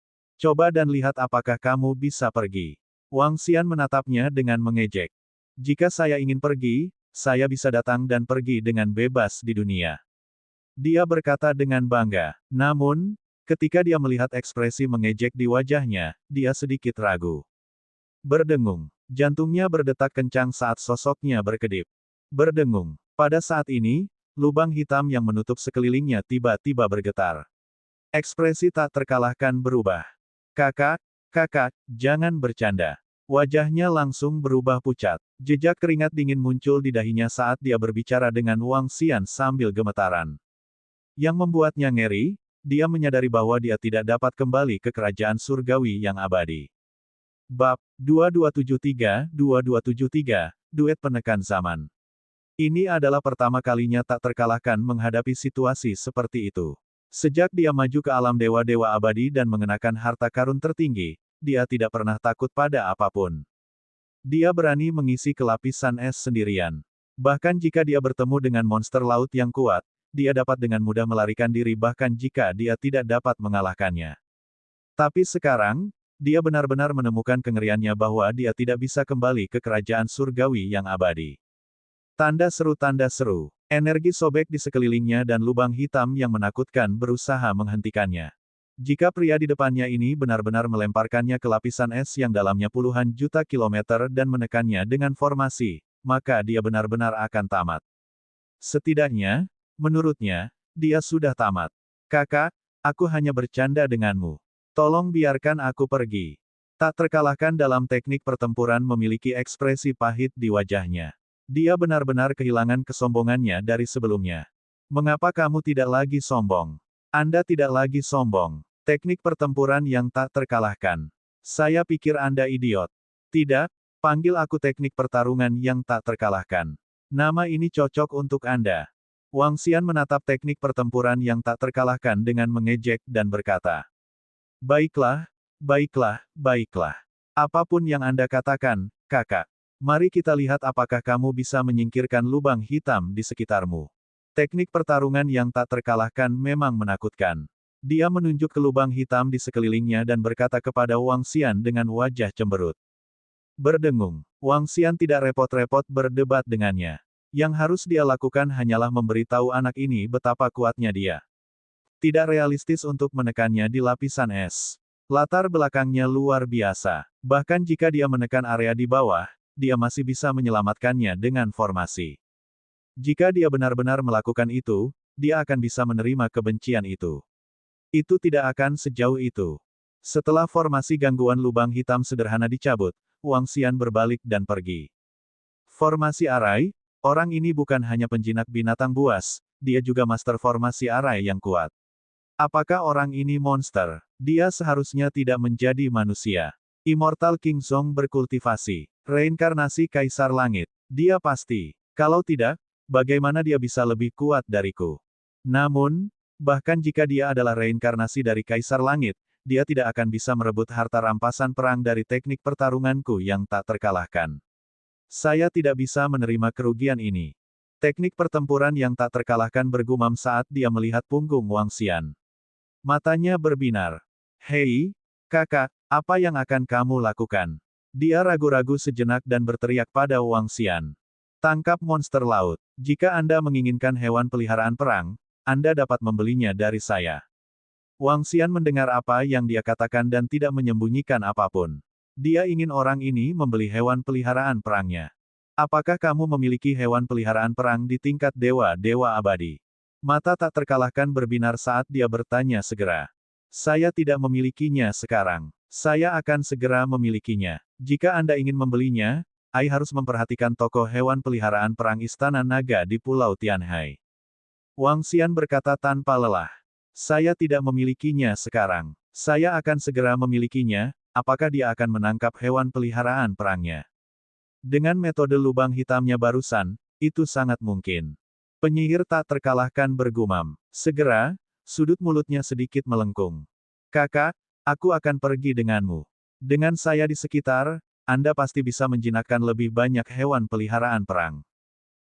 Coba dan lihat apakah kamu bisa pergi. Wang Xian menatapnya dengan mengejek. Jika saya ingin pergi, saya bisa datang dan pergi dengan bebas di dunia. Dia berkata dengan bangga. Namun, ketika dia melihat ekspresi mengejek di wajahnya, dia sedikit ragu. Berdengung. Jantungnya berdetak kencang saat sosoknya berkedip. Berdengung. Pada saat ini, lubang hitam yang menutup sekelilingnya tiba-tiba bergetar. Ekspresi tak terkalahkan berubah. Kakak, jangan bercanda. Wajahnya langsung berubah pucat. Jejak keringat dingin muncul di dahinya saat dia berbicara dengan Wang Xian sambil gemetaran. Yang membuatnya ngeri, dia menyadari bahwa dia tidak dapat kembali ke kerajaan surgawi yang abadi. Bab 2273, Duet Penekan Zaman. Ini adalah pertama kalinya tak terkalahkan menghadapi situasi seperti itu. Sejak dia maju ke alam dewa-dewa abadi dan mengenakan harta karun tertinggi, dia tidak pernah takut pada apapun. Dia berani mengisi kelapisan es sendirian. Bahkan jika dia bertemu dengan monster laut yang kuat, dia dapat dengan mudah melarikan diri bahkan jika dia tidak dapat mengalahkannya. Tapi sekarang, dia benar-benar menemukan kengeriannya bahwa dia tidak bisa kembali ke kerajaan surgawi yang abadi. Tanda seru. Energi sobek di sekelilingnya dan lubang hitam yang menakutkan berusaha menghentikannya. Jika pria di depannya ini benar-benar melemparkannya ke lapisan es yang dalamnya puluhan juta kilometer dan menekannya dengan formasi, maka dia benar-benar akan tamat. Setidaknya, menurutnya, dia sudah tamat. Kakak, aku hanya bercanda denganmu. Tolong biarkan aku pergi. Tak terkalahkan dalam teknik pertempuran memiliki ekspresi pahit di wajahnya. Dia benar-benar kehilangan kesombongannya dari sebelumnya. Mengapa kamu tidak lagi sombong? Anda tidak lagi sombong. Teknik pertempuran yang tak terkalahkan. Saya pikir Anda idiot. Tidak, panggil aku teknik pertarungan yang tak terkalahkan. Nama ini cocok untuk Anda. Wang Xian menatap teknik pertempuran yang tak terkalahkan dengan mengejek dan berkata. Baiklah. Apapun yang Anda katakan, kakak. Mari kita lihat apakah kamu bisa menyingkirkan lubang hitam di sekitarmu. Teknik pertarungan yang tak terkalahkan memang menakutkan. Dia menunjuk ke lubang hitam di sekelilingnya dan berkata kepada Wang Xian dengan wajah cemberut. Berdengung, Wang Xian tidak repot-repot berdebat dengannya. Yang harus dia lakukan hanyalah memberitahu anak ini betapa kuatnya dia. Tidak realistis untuk menekannya di lapisan es. Latar belakangnya luar biasa. Bahkan jika dia menekan area di bawah, dia masih bisa menyelamatkannya dengan formasi. Jika dia benar-benar melakukan itu, dia akan bisa menerima kebencian itu. Itu tidak akan sejauh itu. Setelah formasi gangguan lubang hitam sederhana dicabut, Wang Xian berbalik dan pergi. Formasi arai, orang ini bukan hanya penjinak binatang buas, dia juga master formasi arai yang kuat. Apakah orang ini monster? Dia seharusnya tidak menjadi manusia. Immortal King Zong berkultivasi. Reinkarnasi Kaisar Langit. Dia pasti. Kalau tidak, bagaimana dia bisa lebih kuat dariku? Namun, bahkan jika dia adalah reinkarnasi dari Kaisar Langit, dia tidak akan bisa merebut harta rampasan perang dari teknik pertarunganku yang tak terkalahkan. Saya tidak bisa menerima kerugian ini. Teknik pertempuran yang tak terkalahkan bergumam saat dia melihat punggung Wang Xian. Matanya berbinar. Hei, kakak, apa yang akan kamu lakukan? Dia ragu-ragu sejenak dan berteriak pada Wang Xian. Tangkap monster laut. Jika Anda menginginkan hewan peliharaan perang, Anda dapat membelinya dari saya. Wang Xian mendengar apa yang dia katakan dan tidak menyembunyikan apapun. Dia ingin orang ini membeli hewan peliharaan perangnya. Apakah kamu memiliki hewan peliharaan perang di tingkat dewa-dewa abadi? Mata tak terkalahkan berbinar saat dia bertanya segera. Saya tidak memilikinya sekarang. Saya akan segera memilikinya. Jika Anda ingin membelinya, Ai harus memperhatikan toko hewan peliharaan perang Istana Naga di Pulau Tianhai. Wang Xian berkata tanpa lelah. Saya tidak memilikinya sekarang. Saya akan segera memilikinya. Apakah dia akan menangkap hewan peliharaan perangnya? Dengan metode lubang hitamnya barusan, itu sangat mungkin. Penyihir tak terkalahkan bergumam. Segera, sudut mulutnya sedikit melengkung. Kakak, aku akan pergi denganmu. Dengan saya di sekitar, Anda pasti bisa menjinakkan lebih banyak hewan peliharaan perang.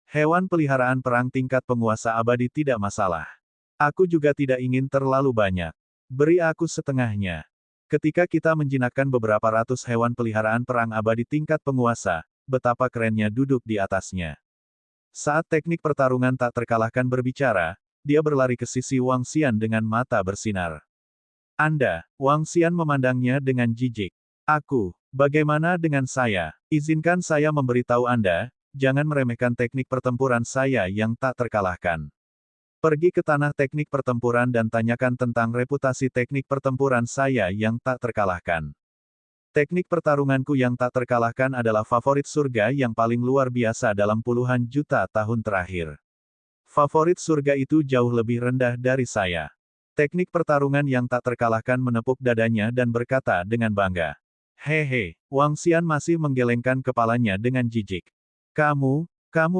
Hewan peliharaan perang tingkat penguasa abadi tidak masalah. Aku juga tidak ingin terlalu banyak. Beri aku setengahnya. Ketika kita menjinakkan beberapa ratus hewan peliharaan perang abadi tingkat penguasa, betapa kerennya duduk di atasnya. Saat teknik pertarungan tak terkalahkan berbicara, dia berlari ke sisi Wang Xian dengan mata bersinar. Anda, Wang Xian memandangnya dengan jijik. Aku, bagaimana dengan saya? Izinkan saya memberitahu Anda, jangan meremehkan teknik pertempuran saya yang tak terkalahkan. Pergi ke tanah teknik pertempuran dan tanyakan tentang reputasi teknik pertempuran saya yang tak terkalahkan. Teknik pertarunganku yang tak terkalahkan adalah favorit surga yang paling luar biasa dalam puluhan juta tahun terakhir. Favorit surga itu jauh lebih rendah dari saya. Teknik pertarungan yang tak terkalahkan menepuk dadanya dan berkata dengan bangga. Hehe, Wang Xian masih menggelengkan kepalanya dengan jijik. Kamu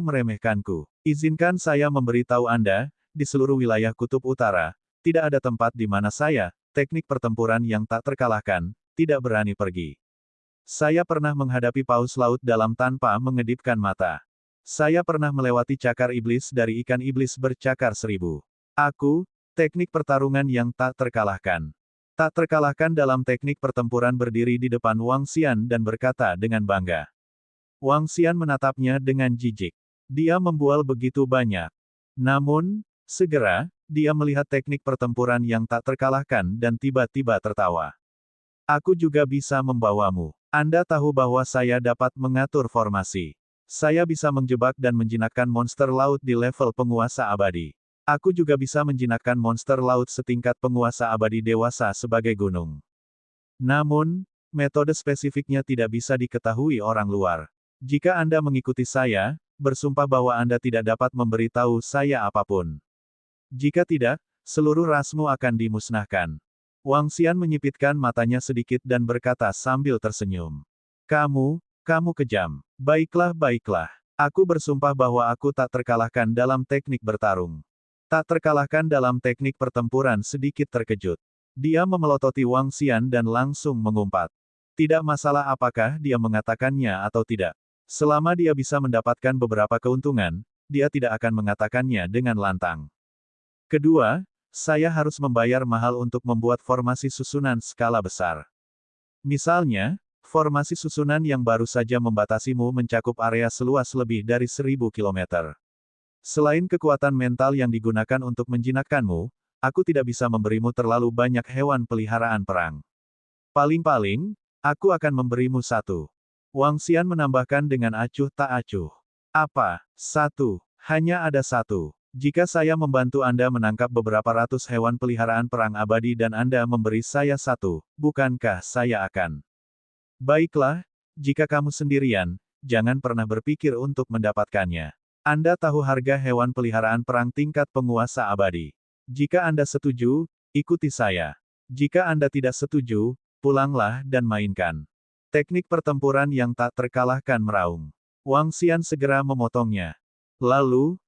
meremehkanku. Izinkan saya memberitahu Anda, di seluruh wilayah Kutub Utara, tidak ada tempat di mana saya, teknik pertempuran yang tak terkalahkan, tidak berani pergi. Saya pernah menghadapi paus laut dalam tanpa mengedipkan mata. Saya pernah melewati cakar iblis dari ikan iblis bercakar 1000. Aku, teknik pertarungan yang tak terkalahkan. Tak terkalahkan dalam teknik pertempuran berdiri di depan Wang Xian dan berkata dengan bangga. Wang Xian menatapnya dengan jijik. Dia membual begitu banyak. Namun, segera, dia melihat teknik pertempuran yang tak terkalahkan dan tiba-tiba tertawa. Aku juga bisa membawamu. Anda tahu bahwa saya dapat mengatur formasi. Saya bisa menjebak dan menjinakkan monster laut di level penguasa abadi. Aku juga bisa menjinakkan monster laut setingkat penguasa abadi dewasa sebagai gunung. Namun, metode spesifiknya tidak bisa diketahui orang luar. Jika Anda mengikuti saya, bersumpah bahwa Anda tidak dapat memberitahu saya apapun. Jika tidak, seluruh rasmu akan dimusnahkan. Wang Xian menyipitkan matanya sedikit dan berkata sambil tersenyum. Kamu kejam. Baiklah. Aku bersumpah bahwa aku tak terkalahkan dalam teknik bertarung. Tak terkalahkan dalam teknik pertempuran sedikit terkejut. Dia memelototi Wang Xian dan langsung mengumpat. Tidak masalah apakah dia mengatakannya atau tidak. Selama dia bisa mendapatkan beberapa keuntungan, dia tidak akan mengatakannya dengan lantang. Kedua, saya harus membayar mahal untuk membuat formasi susunan skala besar. Misalnya, formasi susunan yang baru saja membatasimu mencakup area seluas lebih dari 1000 km. Selain kekuatan mental yang digunakan untuk menjinakkanmu, aku tidak bisa memberimu terlalu banyak hewan peliharaan perang. Paling-paling, aku akan memberimu satu. Wang Xian menambahkan dengan acuh tak acuh. Apa? Satu. Hanya ada satu. Jika saya membantu Anda menangkap beberapa ratus hewan peliharaan perang abadi dan Anda memberi saya satu, bukankah saya akan? Baiklah, jika kamu sendirian, jangan pernah berpikir untuk mendapatkannya. Anda tahu harga hewan peliharaan perang tingkat penguasa abadi. Jika Anda setuju, ikuti saya. Jika Anda tidak setuju, pulanglah dan mainkan. Teknik pertempuran yang tak terkalahkan meraung. Wang Xian segera memotongnya. Lalu,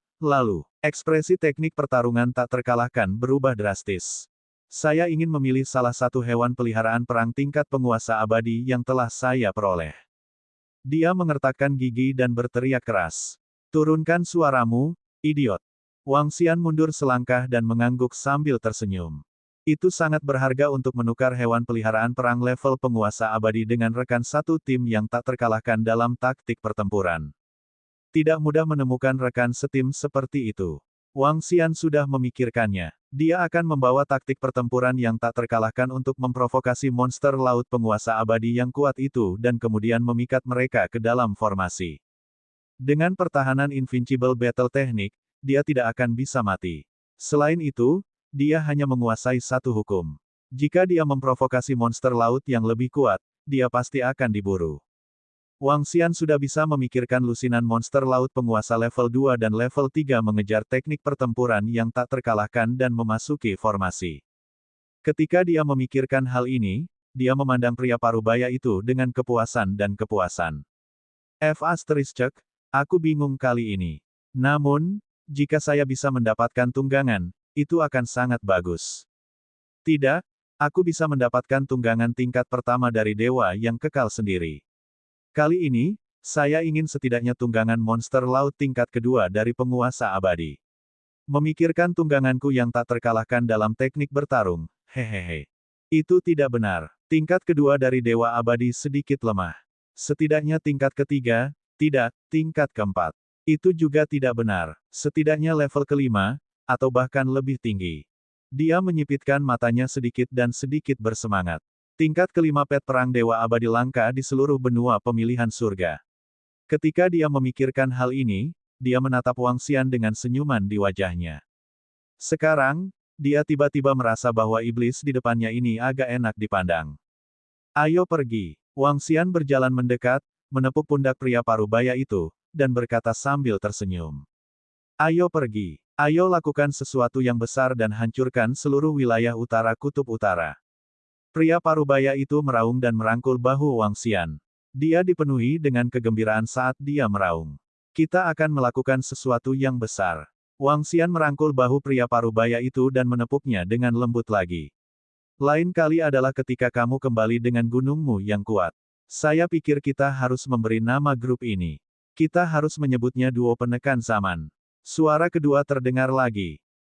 ekspresi teknik pertarungan tak terkalahkan berubah drastis. Saya ingin memilih salah satu hewan peliharaan perang tingkat penguasa abadi yang telah saya peroleh. Dia mengertakkan gigi dan berteriak keras. Turunkan suaramu, idiot. Wang Xian mundur selangkah dan mengangguk sambil tersenyum. Itu sangat berharga untuk menukar hewan peliharaan perang level penguasa abadi dengan rekan satu tim yang tak terkalahkan dalam taktik pertempuran. Tidak mudah menemukan rekan setim seperti itu. Wang Xian sudah memikirkannya. Dia akan membawa taktik pertempuran yang tak terkalahkan untuk memprovokasi monster laut penguasa abadi yang kuat itu dan kemudian memikat mereka ke dalam formasi. Dengan pertahanan Invincible Battle Technique, dia tidak akan bisa mati. Selain itu, dia hanya menguasai satu hukum. Jika dia memprovokasi monster laut yang lebih kuat, dia pasti akan diburu. Wang Xian sudah bisa memikirkan lusinan monster laut penguasa level 2 dan level 3 mengejar teknik pertempuran yang tak terkalahkan dan memasuki formasi. Ketika dia memikirkan hal ini, dia memandang pria parubaya itu dengan kepuasan dan kepuasan. Aku bingung kali ini. Namun, jika saya bisa mendapatkan tunggangan, itu akan sangat bagus. Tidak, aku bisa mendapatkan tunggangan tingkat pertama dari dewa yang kekal sendiri. Kali ini, saya ingin setidaknya tunggangan monster laut tingkat kedua dari penguasa abadi. Memikirkan tungganganku yang tak terkalahkan dalam teknik bertarung, hehehe. Itu tidak benar. Tingkat kedua dari dewa abadi sedikit lemah. Setidaknya tingkat ketiga, tidak, tingkat keempat. Itu juga tidak benar. Setidaknya level kelima, atau bahkan lebih tinggi. Dia menyipitkan matanya sedikit dan sedikit bersemangat. Tingkat kelima pet perang dewa abadi langka di seluruh benua pemilihan surga. Ketika dia memikirkan hal ini, dia menatap Wang Xian dengan senyuman di wajahnya. Sekarang, dia tiba-tiba merasa bahwa iblis di depannya ini agak enak dipandang. Ayo pergi. Wang Xian berjalan mendekat, menepuk pundak pria parubaya itu, dan berkata sambil tersenyum. Ayo pergi. Ayo lakukan sesuatu yang besar dan hancurkan seluruh wilayah utara kutub utara. Pria parubaya itu meraung dan merangkul bahu Wang Xian. Dia dipenuhi dengan kegembiraan saat dia meraung. Kita akan melakukan sesuatu yang besar. Wang Xian merangkul bahu pria parubaya itu dan menepuknya dengan lembut lagi. Lain kali adalah ketika kamu kembali dengan gunungmu yang kuat. Saya pikir kita harus memberi nama grup ini. Kita harus menyebutnya duo penekan zaman. Suara kedua terdengar lagi.